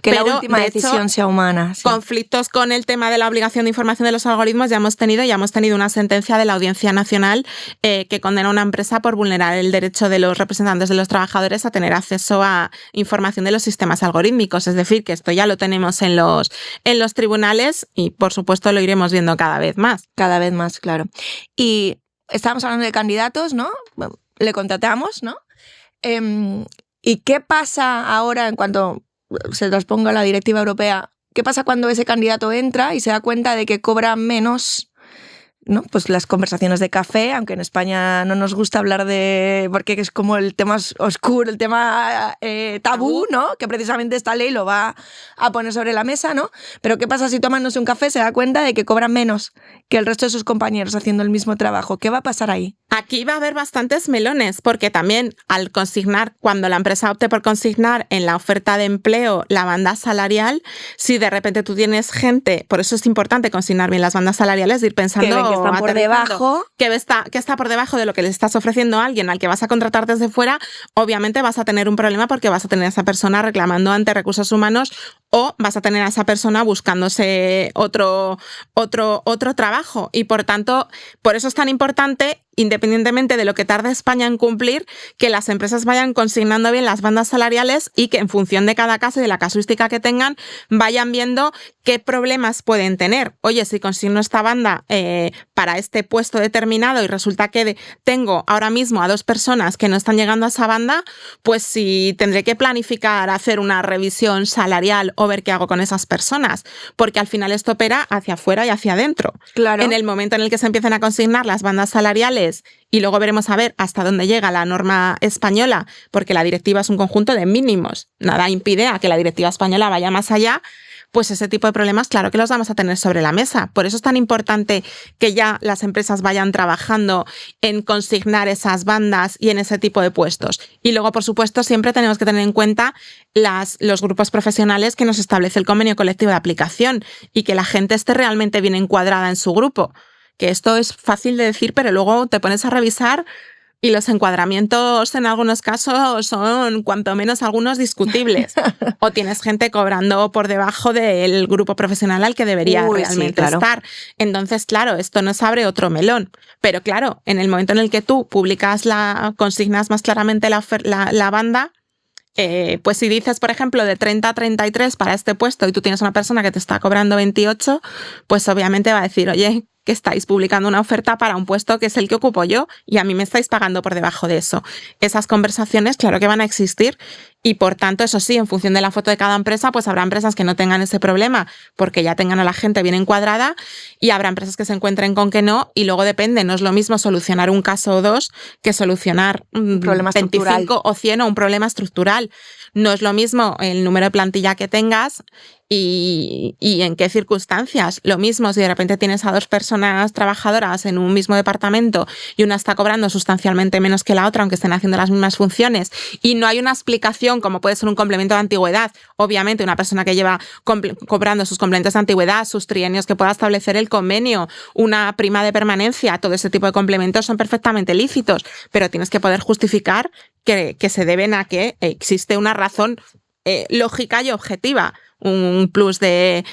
B: Que la última decisión sea humana. Sí.
A: Conflictos con el tema de la obligación de información de los algoritmos ya hemos tenido una sentencia de la Audiencia Nacional que condena a una empresa por vulnerar el derecho de los representantes de los trabajadores a tener acceso a información de los sistemas algorítmicos. Es decir, que esto ya lo tenemos en los tribunales y, por supuesto, lo iremos viendo cada vez más.
B: Cada vez más, claro. Y estábamos hablando de candidatos, ¿no? Le contratamos, ¿no? ¿Y qué pasa ahora en cuanto se transponga la directiva europea? ¿Qué pasa cuando ese candidato entra y se da cuenta de que cobra menos, ¿no? Pues las conversaciones de café, aunque en España no nos gusta hablar de... porque es como el tema oscuro, el tema tabú, ¿no? Que precisamente esta ley lo va a poner sobre la mesa, ¿no? Pero ¿qué pasa si tomándose un café se da cuenta de que cobra menos que el resto de sus compañeros haciendo el mismo trabajo? ¿Qué va a pasar ahí?
A: Aquí va a haber bastantes melones, porque también al consignar, cuando la empresa opte por consignar en la oferta de empleo la banda salarial, si de repente tú tienes gente, por eso es importante consignar bien las bandas salariales, de ir pensando
B: que están por debajo,
A: que está por debajo de lo que le estás ofreciendo a alguien al que vas a contratar desde fuera, obviamente vas a tener un problema porque vas a tener a esa persona reclamando ante recursos humanos o vas a tener a esa persona buscándose otro trabajo. Y por tanto, por eso es tan importante, independientemente de lo que tarde España en cumplir, que las empresas vayan consignando bien las bandas salariales y que en función de cada caso y de la casuística que tengan, vayan viendo qué problemas pueden tener. Oye, si consigno esta banda para este puesto determinado y resulta que tengo ahora mismo a 2 personas que no están llegando a esa banda, pues si tendré que planificar hacer una revisión salarial o ver qué hago con esas personas, porque al final esto opera hacia afuera y hacia adentro.
B: Claro.
A: En el momento en el que se empiecen a consignar las bandas salariales y luego veremos a ver hasta dónde llega la norma española, porque la directiva es un conjunto de mínimos. Nada impide a que la directiva española vaya más allá, pues ese tipo de problemas, claro que los vamos a tener sobre la mesa. Por eso es tan importante que ya las empresas vayan trabajando en consignar esas bandas y en ese tipo de puestos. Y luego, por supuesto, siempre tenemos que tener en cuenta los grupos profesionales que nos establece el convenio colectivo de aplicación y que la gente esté realmente bien encuadrada en su grupo. Que esto es fácil de decir, pero luego te pones a revisar y los encuadramientos en algunos casos son cuanto menos algunos discutibles. O tienes gente cobrando por debajo del grupo profesional al que debería realmente estar. Entonces, claro, esto nos abre otro melón. Pero claro, en el momento en el que tú consignas más claramente la banda, pues si dices, por ejemplo, de 30 a 33 para este puesto y tú tienes una persona que te está cobrando 28, pues obviamente va a decir, oye, que estáis publicando una oferta para un puesto que es el que ocupo yo y a mí me estáis pagando por debajo de eso. Esas conversaciones, claro que van a existir Y por tanto, eso sí, en función de la foto de cada empresa, pues habrá empresas que no tengan ese problema porque ya tengan a la gente bien encuadrada y habrá empresas que se encuentren con que no, y luego depende, no es lo mismo solucionar un caso o dos que solucionar
B: un problema
A: 25 o 100 o un problema estructural. No es lo mismo el número de plantilla que tengas y en qué circunstancias. Lo mismo si de repente tienes a 2 personas trabajadoras en un mismo departamento y una está cobrando sustancialmente menos que la otra, aunque estén haciendo las mismas funciones, y no hay una explicación como puede ser un complemento de antigüedad. Obviamente una persona que lleva cobrando sus complementos de antigüedad, sus trienios que pueda establecer el convenio, una prima de permanencia, todo ese tipo de complementos son perfectamente lícitos, pero tienes que poder justificar que se deben a que existe una razón lógica y objetiva. Un plus de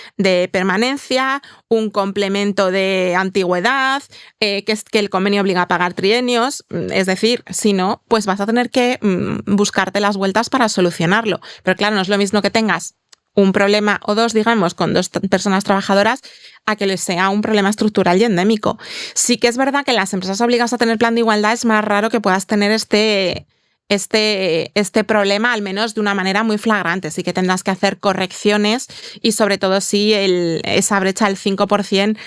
A: permanencia, un complemento de antigüedad, que el convenio obliga a pagar trienios. Es decir, si no, pues vas a tener que buscarte las vueltas para solucionarlo. Pero claro, no es lo mismo que tengas un problema o 2, digamos, con 2 personas trabajadoras, a que les sea un problema estructural y endémico. Sí que es verdad que en las empresas obligadas a tener plan de igualdad es más raro que puedas tener este problema, al menos de una manera muy flagrante. Sí que tendrás que hacer correcciones y sobre todo si esa brecha del 5%,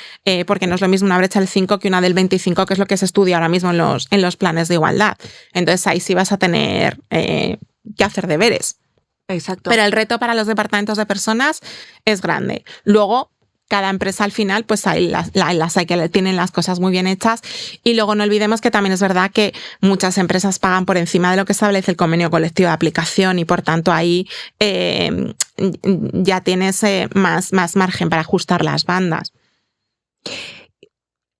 A: porque no es lo mismo una brecha del 5 que una del 25, que es lo que se estudia ahora mismo en los planes de igualdad. Entonces ahí sí vas a tener que hacer deberes.
B: Exacto.
A: Pero el reto para los departamentos de personas es grande. Luego, cada empresa al final, pues hay las hay que tienen las cosas muy bien hechas. Y luego no olvidemos que también es verdad que muchas empresas pagan por encima de lo que establece el convenio colectivo de aplicación y por tanto ahí ya tienes más margen para ajustar las bandas.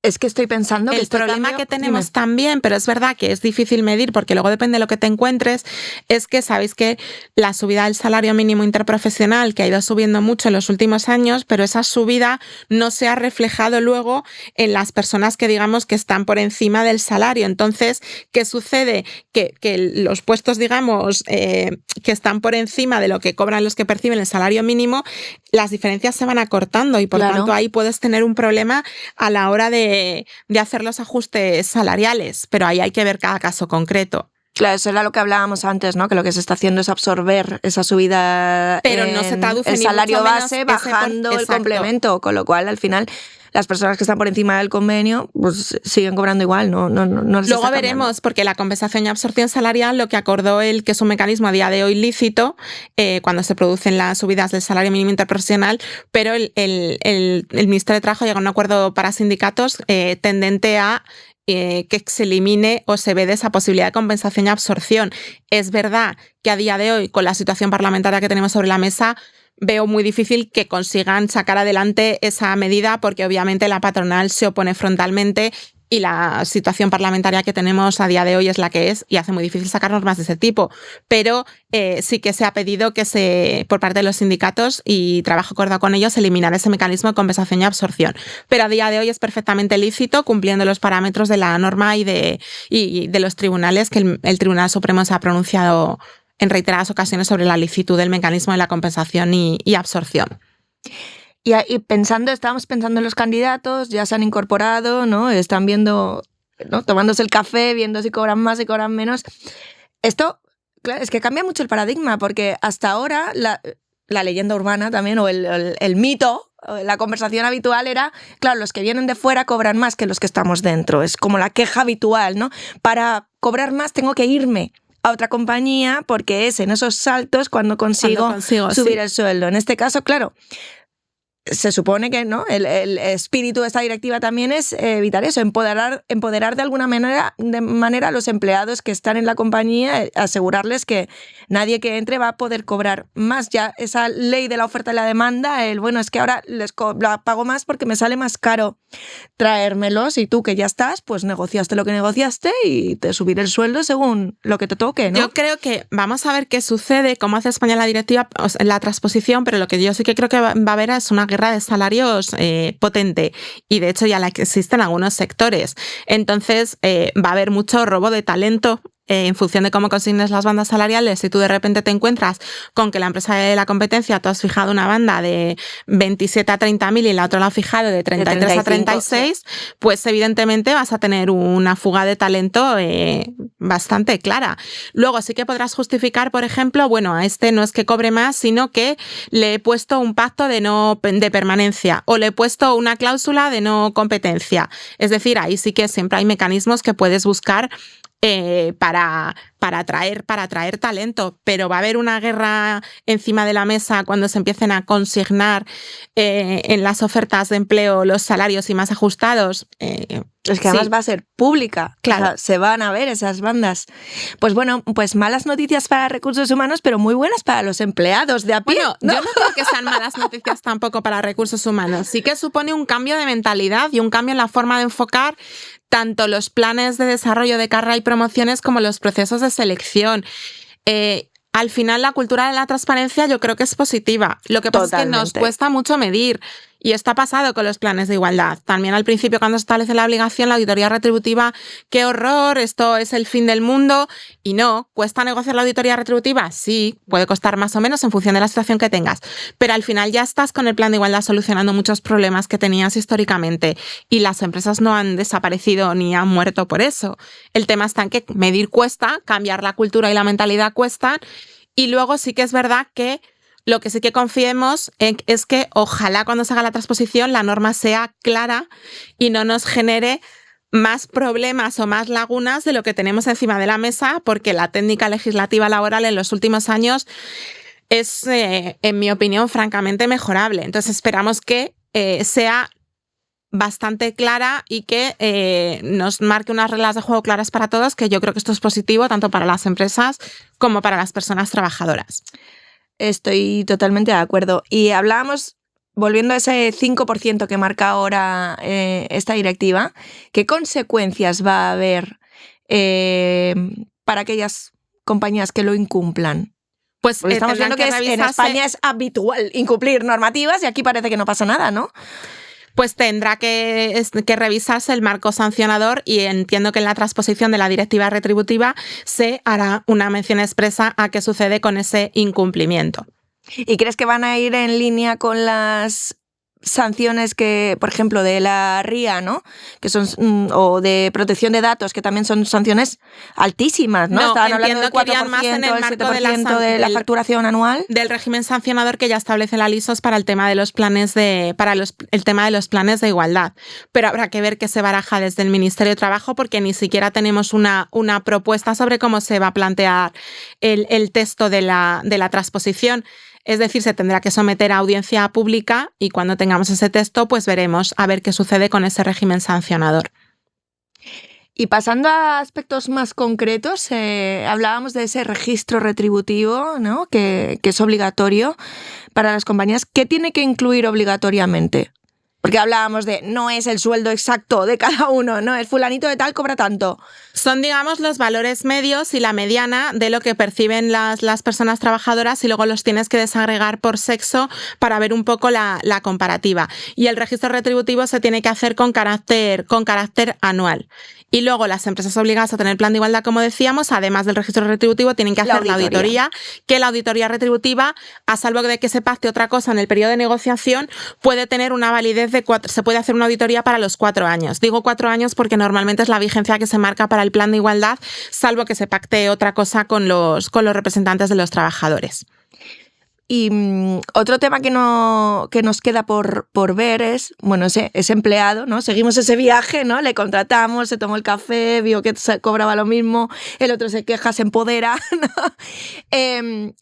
B: Es que estoy pensando que
A: el problema que tenemos también, pero es verdad que es difícil medir porque luego depende de lo que te encuentres, es que sabéis que la subida del salario mínimo interprofesional, que ha ido subiendo mucho en los últimos años, pero esa subida no se ha reflejado luego en las personas que digamos que están por encima del salario. Entonces, ¿qué sucede? Que los puestos, digamos, que están por encima de lo que cobran los que perciben el salario mínimo, las diferencias se van acortando y por tanto ahí puedes tener un problema a la hora de hacer los ajustes salariales, pero ahí hay que ver cada caso concreto.
B: Claro, eso era lo que hablábamos antes, ¿no? Que lo que se está haciendo es absorber esa subida,
A: pero no se traduce
B: el salario base bajando el complemento, con lo cual al final las personas que están por encima del convenio pues siguen cobrando igual, no les
A: Luego veremos, porque la compensación y absorción salarial, lo que acordó que es un mecanismo a día de hoy lícito cuando se producen las subidas del salario mínimo interprofesional, pero el Ministerio de Trabajo llega a un acuerdo para sindicatos tendente a que se elimine o se vede esa posibilidad de compensación y absorción. Es verdad que a día de hoy, con la situación parlamentaria que tenemos sobre la mesa, veo muy difícil que consigan sacar adelante esa medida porque obviamente la patronal se opone frontalmente y la situación parlamentaria que tenemos a día de hoy es la que es y hace muy difícil sacar normas de ese tipo. Pero sí que se ha pedido que por parte de los sindicatos y trabajo acordado con ellos, eliminar ese mecanismo de compensación y absorción. Pero a día de hoy es perfectamente lícito, cumpliendo los parámetros de la norma y de los tribunales, que el Tribunal Supremo se ha pronunciado en reiteradas ocasiones sobre la licitud del mecanismo de la compensación y absorción.
B: Y estábamos pensando en los candidatos, ya se han incorporado, ¿no? Están viendo, ¿no? Tomándose el café, viendo si cobran más, si cobran menos. Esto, claro, es que cambia mucho el paradigma, porque hasta ahora la leyenda urbana también, o el mito, la conversación habitual era, claro, los que vienen de fuera cobran más que los que estamos dentro. Es como la queja habitual, ¿no? Para cobrar más tengo que irme a otra compañía porque es en esos saltos cuando consigo subir el sueldo. En este caso, claro, se supone que no, el espíritu de esta directiva también es evitar eso, empoderar de alguna manera a los empleados que están en la compañía, asegurarles que nadie que entre va a poder cobrar más. Ya esa ley de la oferta y la demanda, bueno, es que ahora les pago más porque me sale más caro traérmelos y tú que ya estás, pues negociaste lo que negociaste y te subiré el sueldo según lo que te toque, ¿no?
A: Yo creo que vamos a ver qué sucede, cómo hace España la directiva, la transposición, pero lo que yo sí que creo que va a haber es una guerra de salarios potente y de hecho ya la existe en algunos sectores. Entonces va a haber mucho robo de talento en función de cómo consignes las bandas salariales, si tú de repente te encuentras con que la empresa de la competencia tú has fijado una banda de 27 a 30.000 y la otra la ha fijado de 33 a 36, pues evidentemente vas a tener una fuga de talento bastante clara. Luego sí que podrás justificar, por ejemplo, bueno, a este no es que cobre más, sino que le he puesto un pacto de permanencia o le he puesto una cláusula de no competencia. Es decir, ahí sí que siempre hay mecanismos que puedes buscar para atraer talento, pero va a haber una guerra encima de la mesa cuando se empiecen a consignar en las ofertas de empleo los salarios y más ajustados.
B: Es que además va a ser pública, claro. O sea, se van a ver esas bandas. Pues bueno, pues malas noticias para recursos humanos, pero muy buenas para los empleados de a pie.
A: Bueno, ¿no? Yo no creo que sean malas noticias tampoco para recursos humanos. Sí que supone un cambio de mentalidad y un cambio en la forma de enfocar tanto los planes de desarrollo de carrera y promociones como los procesos de selección. Al final, la cultura de la transparencia yo creo que es positiva. Lo que pasa es que nos cuesta mucho medir. Y esto ha pasado con los planes de igualdad. También al principio, cuando se establece la obligación, la auditoría retributiva, ¡qué horror! Esto es el fin del mundo. Y no, ¿cuesta negociar la auditoría retributiva? Sí, puede costar más o menos en función de la situación que tengas. Pero al final ya estás con el plan de igualdad solucionando muchos problemas que tenías históricamente. Y las empresas no han desaparecido ni han muerto por eso. El tema está en que medir cuesta, cambiar la cultura y la mentalidad cuestan. Y luego sí que es verdad que lo que sí que confiemos es que ojalá cuando se haga la transposición la norma sea clara y no nos genere más problemas o más lagunas de lo que tenemos encima de la mesa, porque la técnica legislativa laboral en los últimos años es, en mi opinión, francamente mejorable. Entonces esperamos que sea bastante clara y que nos marque unas reglas de juego claras para todos, que yo creo que esto es positivo tanto para las empresas como para las personas trabajadoras.
B: Estoy totalmente de acuerdo. Y hablábamos, volviendo a ese 5% que marca ahora esta directiva, ¿qué consecuencias va a haber para aquellas compañías que lo incumplan?
A: Pues
B: estamos viendo que en España es habitual incumplir normativas y aquí parece que no pasa nada, ¿no?
A: Pues tendrá que revisarse el marco sancionador y entiendo que en la transposición de la directiva retributiva se hará una mención expresa a qué sucede con ese incumplimiento.
B: ¿Y crees que van a ir en línea con las sanciones que, por ejemplo, de la RIA, ¿no? Que son, o de protección de datos, que también son sanciones altísimas, ¿no?
A: Estaban
B: hablando del 4%,
A: más en el marco
B: de la facturación anual.
A: Del régimen sancionador que ya establece la LISOS para el tema de los planes el tema de los planes de igualdad. Pero habrá que ver qué se baraja desde el Ministerio de Trabajo, porque ni siquiera tenemos una propuesta sobre cómo se va a plantear el texto de la transposición. Es decir, se tendrá que someter a audiencia pública y cuando tengamos ese texto, pues veremos a ver qué sucede con ese régimen sancionador.
B: Y pasando a aspectos más concretos, hablábamos de ese registro retributivo, ¿no? que es obligatorio para las compañías. ¿Qué tiene que incluir obligatoriamente? Porque hablábamos de no es el sueldo exacto de cada uno, no es fulanito de tal cobra tanto.
A: Son, digamos, los valores medios y la mediana de lo que perciben las personas trabajadoras y luego los tienes que desagregar por sexo para ver un poco la comparativa. Y el registro retributivo se tiene que hacer con carácter anual. Y luego las empresas obligadas a tener plan de igualdad, como decíamos, además del registro retributivo, tienen que hacer la auditoría, que la auditoría retributiva, a salvo de que se pacte otra cosa en el periodo de negociación, puede tener una validez se puede hacer una auditoría para los 4 años. Digo 4 años porque normalmente es la vigencia que se marca para el plan de igualdad, salvo que se pacte otra cosa con los representantes de los trabajadores.
B: Y otro tema que nos queda por ver es, bueno, ese empleado, ¿no? Seguimos ese viaje, ¿no? Le contratamos, se tomó el café, vio que se cobraba lo mismo, el otro se queja, se empodera, ¿no?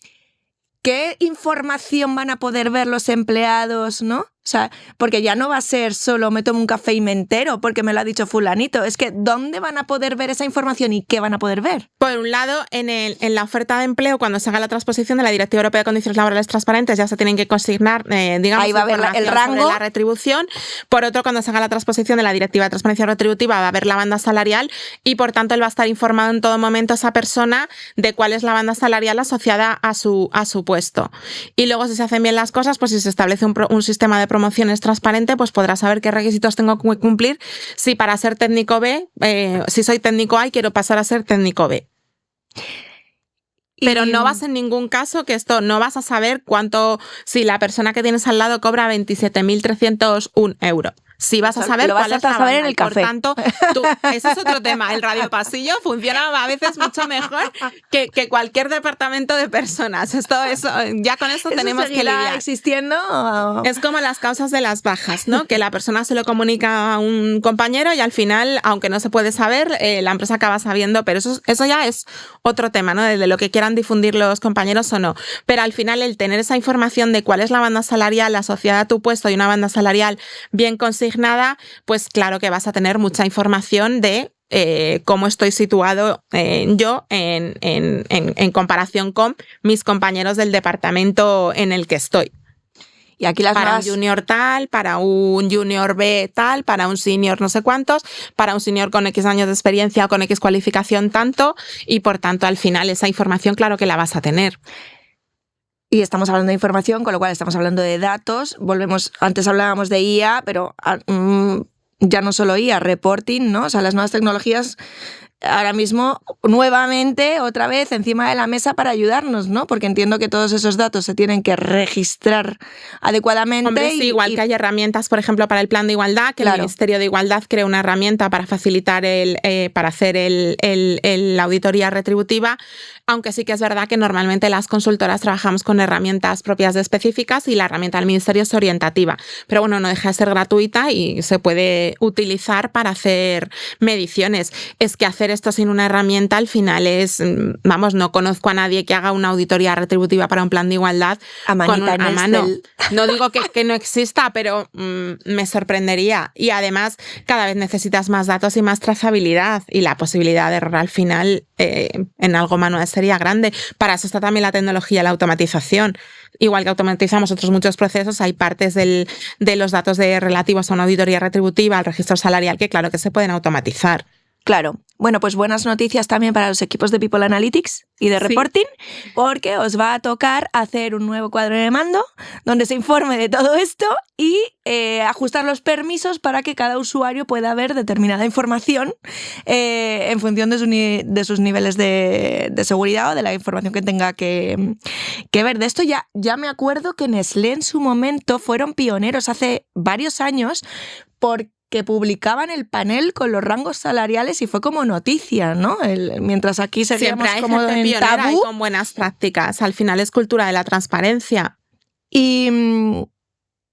B: ¿Qué información van a poder ver los empleados, ¿no? O sea, porque ya no va a ser solo me tomo un café y me entero porque me lo ha dicho fulanito. Es que ¿dónde van a poder ver esa información y qué van a poder ver?
A: Por un lado, en la oferta de empleo, cuando se haga la transposición de la Directiva Europea de Condiciones Laborales Transparentes, ya se tienen que consignar, digamos,
B: ahí va a haber el rango
A: sobre la retribución. Por otro, cuando se haga la transposición de la Directiva de Transparencia Retributiva, va a haber la banda salarial y, por tanto, él va a estar informado en todo momento esa persona de cuál es la banda salarial asociada a su puesto. Y luego, si se hacen bien las cosas, pues si se establece un sistema de promociones transparente, pues podrás saber qué requisitos tengo que cumplir si para ser técnico B, si soy técnico A y quiero pasar a ser técnico B. Pero no vas en ningún caso que esto, no vas a saber cuánto, si la persona que tienes al lado cobra 27.301 euros. Sí vas a saber cuál es la banda, en el café. Por tanto, ese es otro tema. El radiopasillo funciona a veces mucho mejor que cualquier departamento de personas. Eso, ya con eso tenemos que lidiar.
B: ¿Existiendo?
A: Es como las causas de las bajas, ¿no? Que la persona se lo comunica a un compañero y al final, aunque no se puede saber, la empresa acaba sabiendo, pero eso ya es otro tema, ¿no? De lo que quieran difundir los compañeros o no. Pero al final, el tener esa información de cuál es la banda salarial asociada a tu puesto y una banda salarial bien consignada, pues claro que vas a tener mucha información de cómo estoy situado yo en comparación con mis compañeros del departamento en el que estoy.
B: Y aquí
A: para un junior tal, para un junior B tal, para un senior no sé cuántos, para un senior con X años de experiencia o con X cualificación tanto, y por tanto al final esa información claro que la vas a tener.
B: Y estamos hablando de información, con lo cual estamos hablando de datos. Volvemos, antes hablábamos de IA, pero ya no solo IA, reporting, ¿no? O sea, las nuevas tecnologías ahora mismo, nuevamente, otra vez, encima de la mesa para ayudarnos, ¿no? Porque entiendo que todos esos datos se tienen que registrar adecuadamente.
A: Hombre, sí, igual que hay herramientas, por ejemplo, para el plan de igualdad, que claro, el Ministerio de Igualdad crea una herramienta para facilitar para hacer la auditoría retributiva, aunque sí que es verdad que normalmente las consultoras trabajamos con herramientas propias específicas y la herramienta del Ministerio es orientativa. Pero bueno, no deja de ser gratuita y se puede utilizar para hacer mediciones. Es que hacer esto sin una herramienta al final es, vamos, no conozco a nadie que haga una auditoría retributiva para un plan de igualdad a mano. No digo que no exista, pero me sorprendería. Y además cada vez necesitas más datos y más trazabilidad y la posibilidad de error al final en algo manual sería grande. Para eso está también la tecnología y la automatización. Igual que automatizamos otros muchos procesos, hay partes de los datos relativos a una auditoría retributiva, al registro salarial, que claro que se pueden automatizar.
B: Claro. Bueno, pues buenas noticias también para los equipos de People Analytics y de Reporting, sí, porque os va a tocar hacer un nuevo cuadro de mando donde se informe de todo esto y ajustar los permisos para que cada usuario pueda ver determinada información en función de sus niveles de seguridad o de la información que tenga que ver. De esto ya me acuerdo que Nestlé en su momento fueron pioneros hace varios años que publicaban el panel con los rangos salariales y fue como noticia, ¿no? Mientras aquí seríamos como en tabú.
A: Y con buenas prácticas. Al final es cultura de la transparencia.
B: Y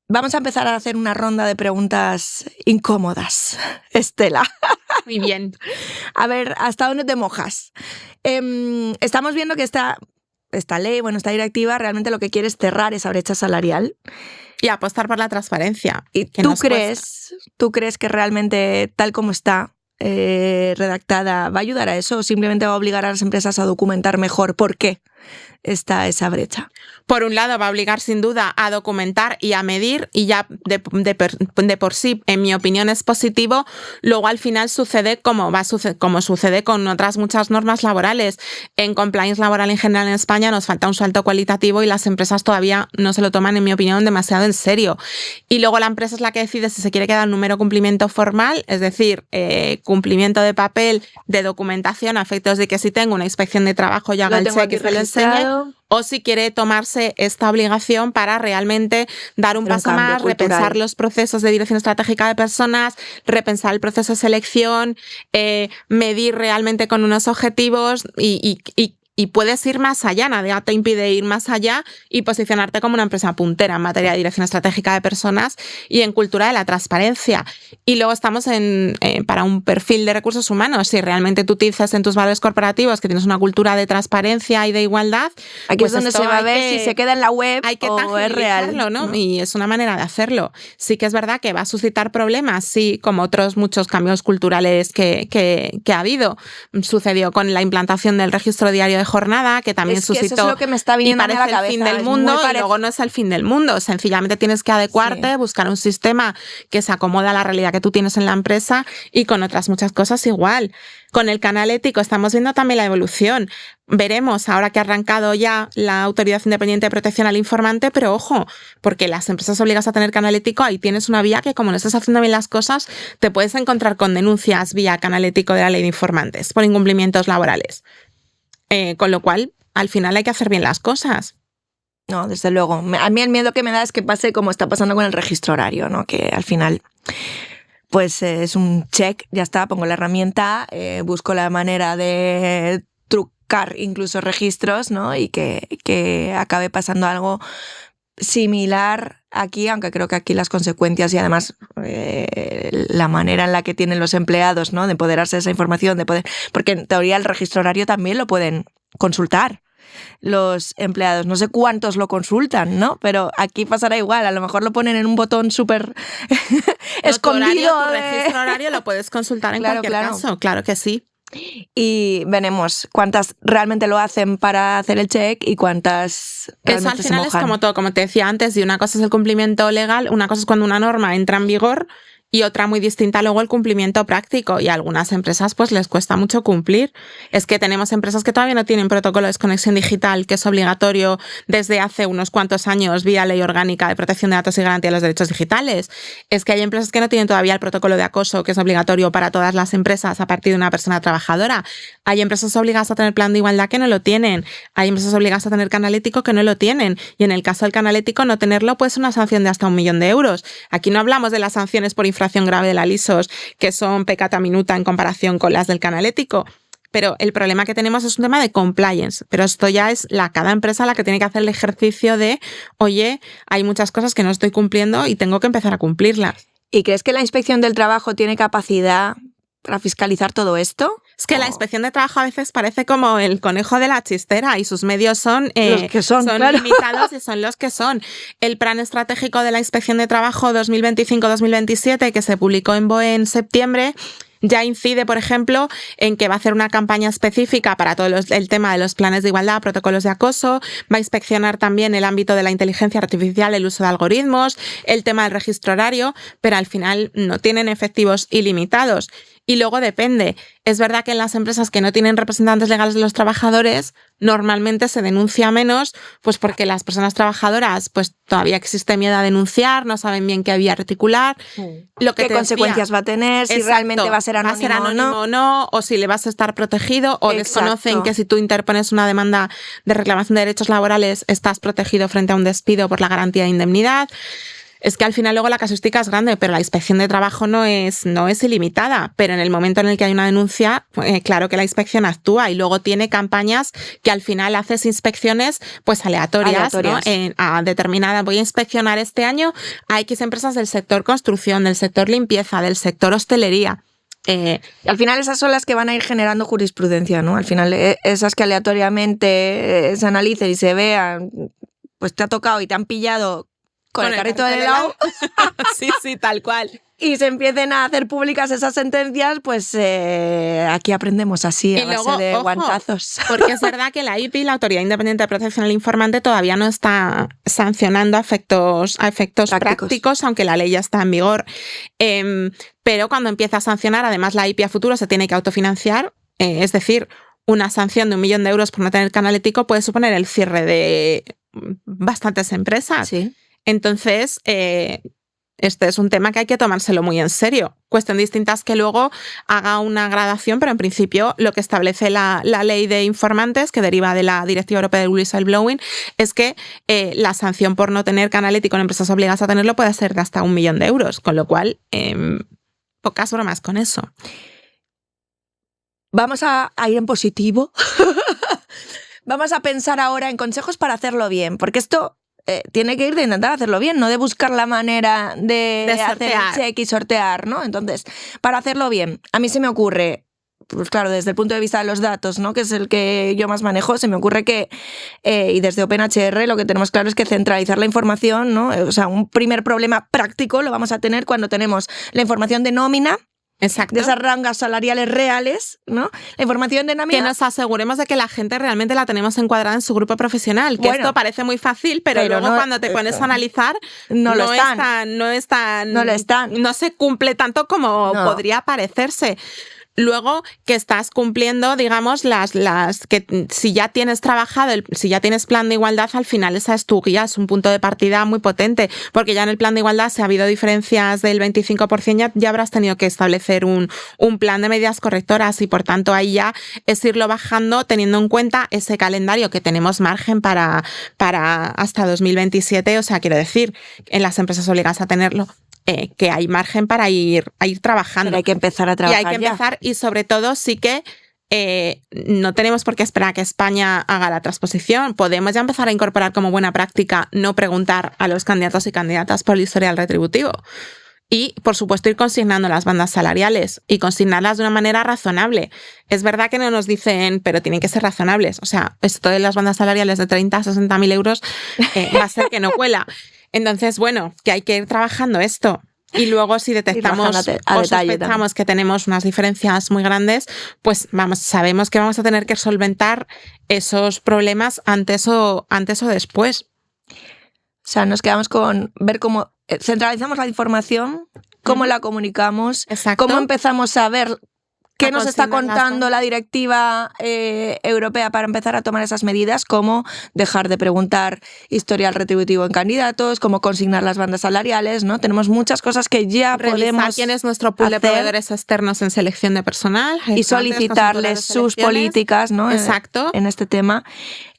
B: vamos a empezar a hacer una ronda de preguntas incómodas, Estela.
A: Muy bien.
B: A ver, ¿hasta dónde te mojas? Estamos viendo que esta ley, esta directiva, realmente lo que quiere es cerrar esa brecha salarial.
A: Y apostar por la transparencia.
B: ¿Y tú crees que realmente, tal como está redactada, va a ayudar a eso o simplemente va a obligar a las empresas a documentar mejor por qué está esa brecha?
A: Por un lado, va a obligar sin duda a documentar y a medir, y ya de por sí, en mi opinión, es positivo. Luego, al final, sucede como sucede con otras muchas normas laborales. En compliance laboral en general en España nos falta un salto cualitativo y las empresas todavía no se lo toman, en mi opinión, demasiado en serio. Y luego la empresa es la que decide si se quiere quedar un número cumplimiento formal, es decir, cumplimiento de papel, de documentación, a efectos de que si tengo una inspección de trabajo ya haga el check y se lo enseñe, o si quiere tomarse esta obligación para realmente dar un paso más, repensar los procesos de dirección estratégica de personas, repensar el proceso de selección, medir realmente con unos objetivos y puedes ir más allá. Nada te impide ir más allá y posicionarte como una empresa puntera en materia de dirección estratégica de personas y en cultura de la transparencia. Y luego estamos para un perfil de recursos humanos. Si realmente tú dices en tus valores corporativos que tienes una cultura de transparencia y de igualdad,
B: aquí pues es donde se va a ver si se queda en la web o es real,
A: ¿no? Y es una manera de hacerlo. Sí que es verdad que va a suscitar problemas, sí, como otros muchos cambios culturales que ha habido. Sucedió con la implantación del registro diario de jornada, que también suscitó,
B: eso es lo que me está viniendo
A: y parece
B: a la cabeza,
A: el fin del mundo, y luego no es el fin del mundo. Sencillamente tienes que adecuarte, buscar un sistema que se acomode a la realidad que tú tienes en la empresa, y con otras muchas cosas igual. Con el canal ético estamos viendo también la evolución. Veremos ahora que ha arrancado ya la Autoridad Independiente de Protección al Informante, pero ojo, porque las empresas obligas a tener canal ético, ahí tienes una vía que, como no estás haciendo bien las cosas, te puedes encontrar con denuncias vía canal ético de la Ley de Informantes por incumplimientos laborales. Con lo cual, al final hay que hacer bien las cosas.
B: No, desde luego. A mí el miedo que me da es que pase como está pasando con el registro horario, ¿no? Que al final pues es un check, ya está, pongo la herramienta, busco la manera de trucar incluso registros, ¿no? Y que acabe pasando algo similar aquí, aunque creo que aquí las consecuencias y además la manera en la que tienen los empleados, ¿no? De empoderarse de esa información, porque en teoría el registro horario también lo pueden consultar los empleados. No sé cuántos lo consultan, ¿no? Pero aquí pasará igual. A lo mejor lo ponen en un botón súper escondido.
A: Tu registro horario lo puedes consultar en cualquier caso. Claro que sí.
B: Y veremos cuántas realmente lo hacen para hacer el check y cuántas realmente
A: eso al final
B: se mojan.
A: Es como todo, como te decía antes, y una cosa es el cumplimiento legal, una cosa es cuando una norma entra en vigor y otra muy distinta luego el cumplimiento práctico, y a algunas empresas pues les cuesta mucho cumplir. Es que tenemos empresas que todavía no tienen protocolo de desconexión digital, que es obligatorio desde hace unos cuantos años vía Ley Orgánica de Protección de Datos y Garantía de los Derechos Digitales. Es que hay empresas que no tienen todavía el protocolo de acoso, que es obligatorio para todas las empresas a partir de una persona trabajadora. Hay empresas obligadas a tener plan de igualdad que no lo tienen. Hay empresas obligadas a tener canalético que no lo tienen. Y en el caso del canalético no tenerlo pues una sanción de hasta 1 millón de euros. Aquí no hablamos de las sanciones por infracción grave de la LISOS, que son peccata minuta en comparación con las del canalético. Pero el problema que tenemos es un tema de compliance. Pero esto ya es cada empresa la que tiene que hacer el ejercicio de, oye, hay muchas cosas que no estoy cumpliendo y tengo que empezar a cumplirlas.
B: ¿Y crees que la Inspección del Trabajo tiene capacidad para fiscalizar todo esto?
A: Es que la Inspección de Trabajo a veces parece como el conejo de la chistera y sus medios son
B: claro.
A: limitados y son los que son. El Plan Estratégico de la Inspección de Trabajo 2025-2027, que se publicó en BOE en septiembre, ya incide, por ejemplo, en que va a hacer una campaña específica para todo el tema de los planes de igualdad, protocolos de acoso, va a inspeccionar también el ámbito de la inteligencia artificial, el uso de algoritmos, el tema del registro horario, pero al final no tienen efectivos ilimitados. Y luego depende. Es verdad que en las empresas que no tienen representantes legales de los trabajadores, normalmente se denuncia menos, pues porque las personas trabajadoras pues todavía existe miedo a denunciar, no saben bien qué vía articular. Lo que
B: ¿Qué consecuencias va a tener? Si realmente va a ser anónimo
A: o no, o si le vas a estar protegido, o desconocen que si tú interpones una demanda de reclamación de derechos laborales estás protegido frente a un despido por la garantía de indemnidad. Es que al final luego la casuística es grande, pero la inspección de trabajo no es ilimitada. Pero en el momento en el que hay una denuncia, claro que la inspección actúa y luego tiene campañas que al final haces inspecciones pues aleatorias. ¿No? A determinada, voy a inspeccionar este año a X empresas del sector construcción, del sector limpieza, del sector hostelería.
B: Al final esas son las que van a ir generando jurisprudencia, ¿no? Al final esas que aleatoriamente se analicen y se vean, pues te ha tocado y te han pillado con el carrito de helado.
A: Sí, tal cual.
B: Y se empiecen a hacer públicas esas sentencias, pues aquí aprendemos así, a base de guantazos.
A: Porque es verdad que la IPI, la Autoridad Independiente de Protección al Informante, todavía no está sancionando a efectos prácticos, aunque la ley ya está en vigor. Pero cuando empieza a sancionar, además la IPI a futuro se tiene que autofinanciar, es decir, una sanción de 1 millón de euros por no tener canal ético puede suponer el cierre de bastantes empresas.
B: Sí.
A: Entonces, este es un tema que hay que tomárselo muy en serio. Cuestión distinta es que luego haga una gradación, pero en principio lo que establece la ley de informantes, que deriva de la Directiva Europea del Whistleblowing, es que la sanción por no tener canal ético en empresas obligadas a tenerlo puede ser de hasta 1 millón de euros, con lo cual, pocas bromas con eso.
B: Vamos a ir en positivo. Vamos a pensar ahora en consejos para hacerlo bien, porque esto tiene que ir de intentar hacerlo bien, no de buscar la manera de hacer el check y sortear, ¿no? Entonces, para hacerlo bien, a mí se me ocurre, pues claro, desde el punto de vista de los datos, ¿no? Que es el que yo más manejo, se me ocurre que, y desde OpenHR lo que tenemos claro es que centralizar la información, ¿no? O sea, un primer problema práctico lo vamos a tener cuando tenemos la información de nómina.
A: Exacto.
B: De esas rangas salariales reales, ¿no? La información de nómina.
A: Que nos aseguremos de que la gente realmente la tenemos encuadrada en su grupo profesional. Que esto parece muy fácil, pero luego no, cuando te pones a analizar, no se cumple tanto como podría parecerse. Luego que estás cumpliendo, digamos, que si ya tienes trabajado, si ya tienes plan de igualdad, al final esa es tu guía, es un punto de partida muy potente, porque ya en el plan de igualdad, si ha habido diferencias del 25%, ya habrás tenido que establecer un plan de medidas correctoras y por tanto ahí ya es irlo bajando teniendo en cuenta ese calendario que tenemos margen para hasta 2027, o sea, quiero decir, en las empresas obligadas a tenerlo. Que hay margen para ir trabajando.
B: Pero hay que empezar a trabajar.
A: Y hay que empezar, y sobre todo sí que no tenemos por qué esperar a que España haga la transposición. Podemos ya empezar a incorporar como buena práctica no preguntar a los candidatos y candidatas por el historial retributivo. Y, por supuesto, ir consignando las bandas salariales y consignarlas de una manera razonable. Es verdad que no nos dicen, pero tienen que ser razonables. O sea, esto de las bandas salariales de 30 a 60.000 euros va a ser que no cuela. Entonces, bueno, que hay que ir trabajando esto. Y luego si detectamos o sospechamos que tenemos unas diferencias muy grandes, pues sabemos que vamos a tener que solventar esos problemas antes o después.
B: O sea, nos quedamos con ver cómo centralizamos la información, cómo la comunicamos, cómo empezamos a ver qué nos está contando la directiva europea para empezar a tomar esas medidas, como dejar de preguntar historial retributivo en candidatos, cómo consignar las bandas salariales, ¿no? Tenemos muchas cosas que ya podemos hacer.
A: Quién es nuestro pool de proveedores externos en selección de personal.
B: Y solicitarles sus políticas, ¿no?
A: Exacto.
B: En este tema.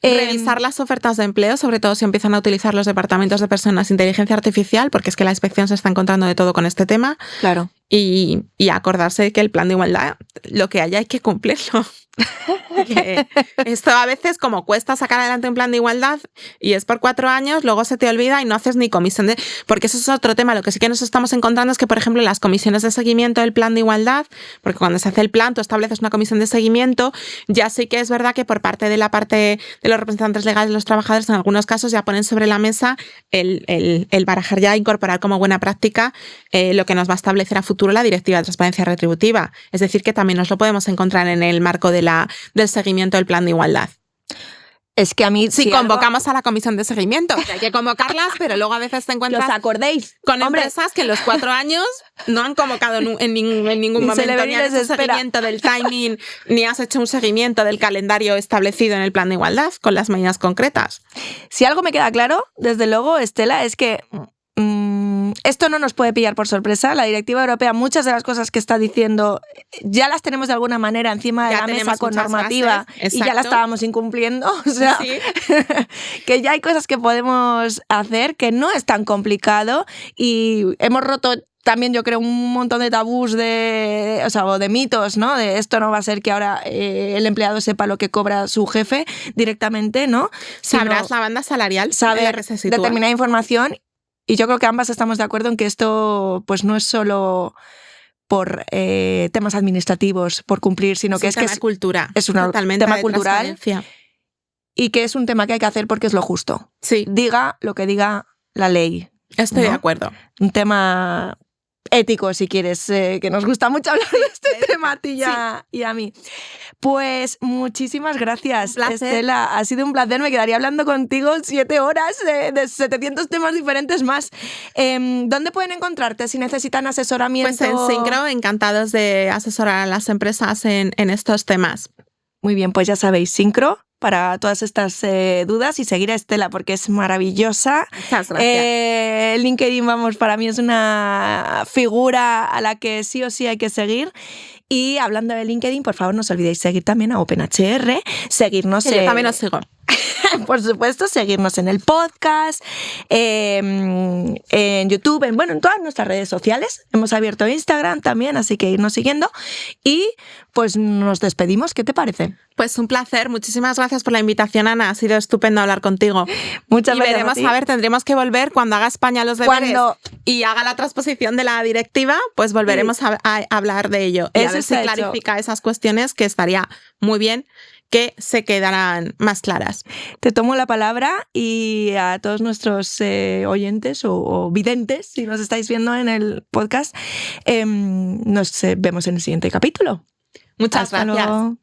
A: Revisar las ofertas de empleo, sobre todo si empiezan a utilizar los departamentos de personas inteligencia artificial, porque es que la inspección se está encontrando de todo con este tema.
B: Claro.
A: Y acordarse de que el plan de igualdad, lo que haya hay que cumplirlo. Que esto a veces como cuesta sacar adelante un plan de igualdad y es por 4 años, luego se te olvida y no haces ni comisión de... Porque eso es otro tema. Lo que sí que nos estamos encontrando es que, por ejemplo, las comisiones de seguimiento del plan de igualdad, porque cuando se hace el plan, tú estableces una comisión de seguimiento, ya sí que es verdad que por parte de los representantes legales de los trabajadores, en algunos casos ya ponen sobre la mesa el barajar ya, incorporar como buena práctica lo que nos va a establecer a futuro la Directiva de Transparencia Retributiva. Es decir, que también nos lo podemos encontrar en el marco del seguimiento del plan de igualdad.
B: Es que a mí...
A: Si convocamos a la comisión de seguimiento, que hay que convocarlas, pero luego a veces te encuentras...
B: ¿Os acordéis?
A: Con empresas que en los 4 años no han convocado en ningún momento, ni has hecho un seguimiento del timing, ni has hecho un seguimiento del calendario establecido en el plan de igualdad con las medidas concretas.
B: Si algo me queda claro, desde luego, Estela, es que esto no nos puede pillar por sorpresa. La directiva europea, muchas de las cosas que está diciendo ya las tenemos de alguna manera encima de la mesa con normativa y ya la estábamos incumpliendo. O sea, sí. Que ya hay cosas que podemos hacer, que no es tan complicado y hemos roto también, yo creo, un montón de tabús o de mitos, ¿no? De esto no va a ser que ahora el empleado sepa lo que cobra su jefe directamente, ¿no?
A: Sabrás la banda salarial,
B: saber determinada información. Y yo creo que ambas estamos de acuerdo en que esto pues no es solo por temas administrativos, por cumplir, sino que es que
A: cultura.
B: Es un tema cultural y que es un tema que hay que hacer porque es lo justo.
A: Sí.
B: Diga lo que diga la ley.
A: Estoy de acuerdo.
B: Un tema ético, si quieres, que nos gusta mucho hablar de este tema a ti y a mí. Pues muchísimas gracias, Estela. Ha sido un placer. Me quedaría hablando contigo 7 horas de 700 temas diferentes más. ¿Dónde pueden encontrarte si necesitan asesoramiento?
A: Pues en Syncro, encantados de asesorar a las empresas en estos temas.
B: Muy bien, pues ya sabéis, Syncro para todas estas dudas y seguir a Estela porque es maravillosa.
A: Muchas gracias.
B: LinkedIn, vamos, para mí es una figura a la que sí o sí hay que seguir. Y hablando de LinkedIn, por favor, no os olvidéis seguir también a OpenHR, seguirnos...
A: Yo también os sigo.
B: Por supuesto, seguirnos en el podcast, en YouTube, en todas nuestras redes sociales. Hemos abierto Instagram también, así que irnos siguiendo. Y pues nos despedimos. ¿Qué te parece?
A: Pues un placer. Muchísimas gracias por la invitación, Ana. Ha sido estupendo hablar contigo.
B: Muchas gracias.
A: Y veremos, tendremos que volver cuando haga España los deberes y haga la transposición de la directiva, pues volveremos a hablar de ello. Y a ver si clarifica esas cuestiones, que estaría muy bien que se quedarán más claras.
B: Te tomo la palabra y a todos nuestros oyentes o videntes, si nos estáis viendo en el podcast, nos vemos en el siguiente capítulo.
A: Muchas gracias.
B: Hasta luego.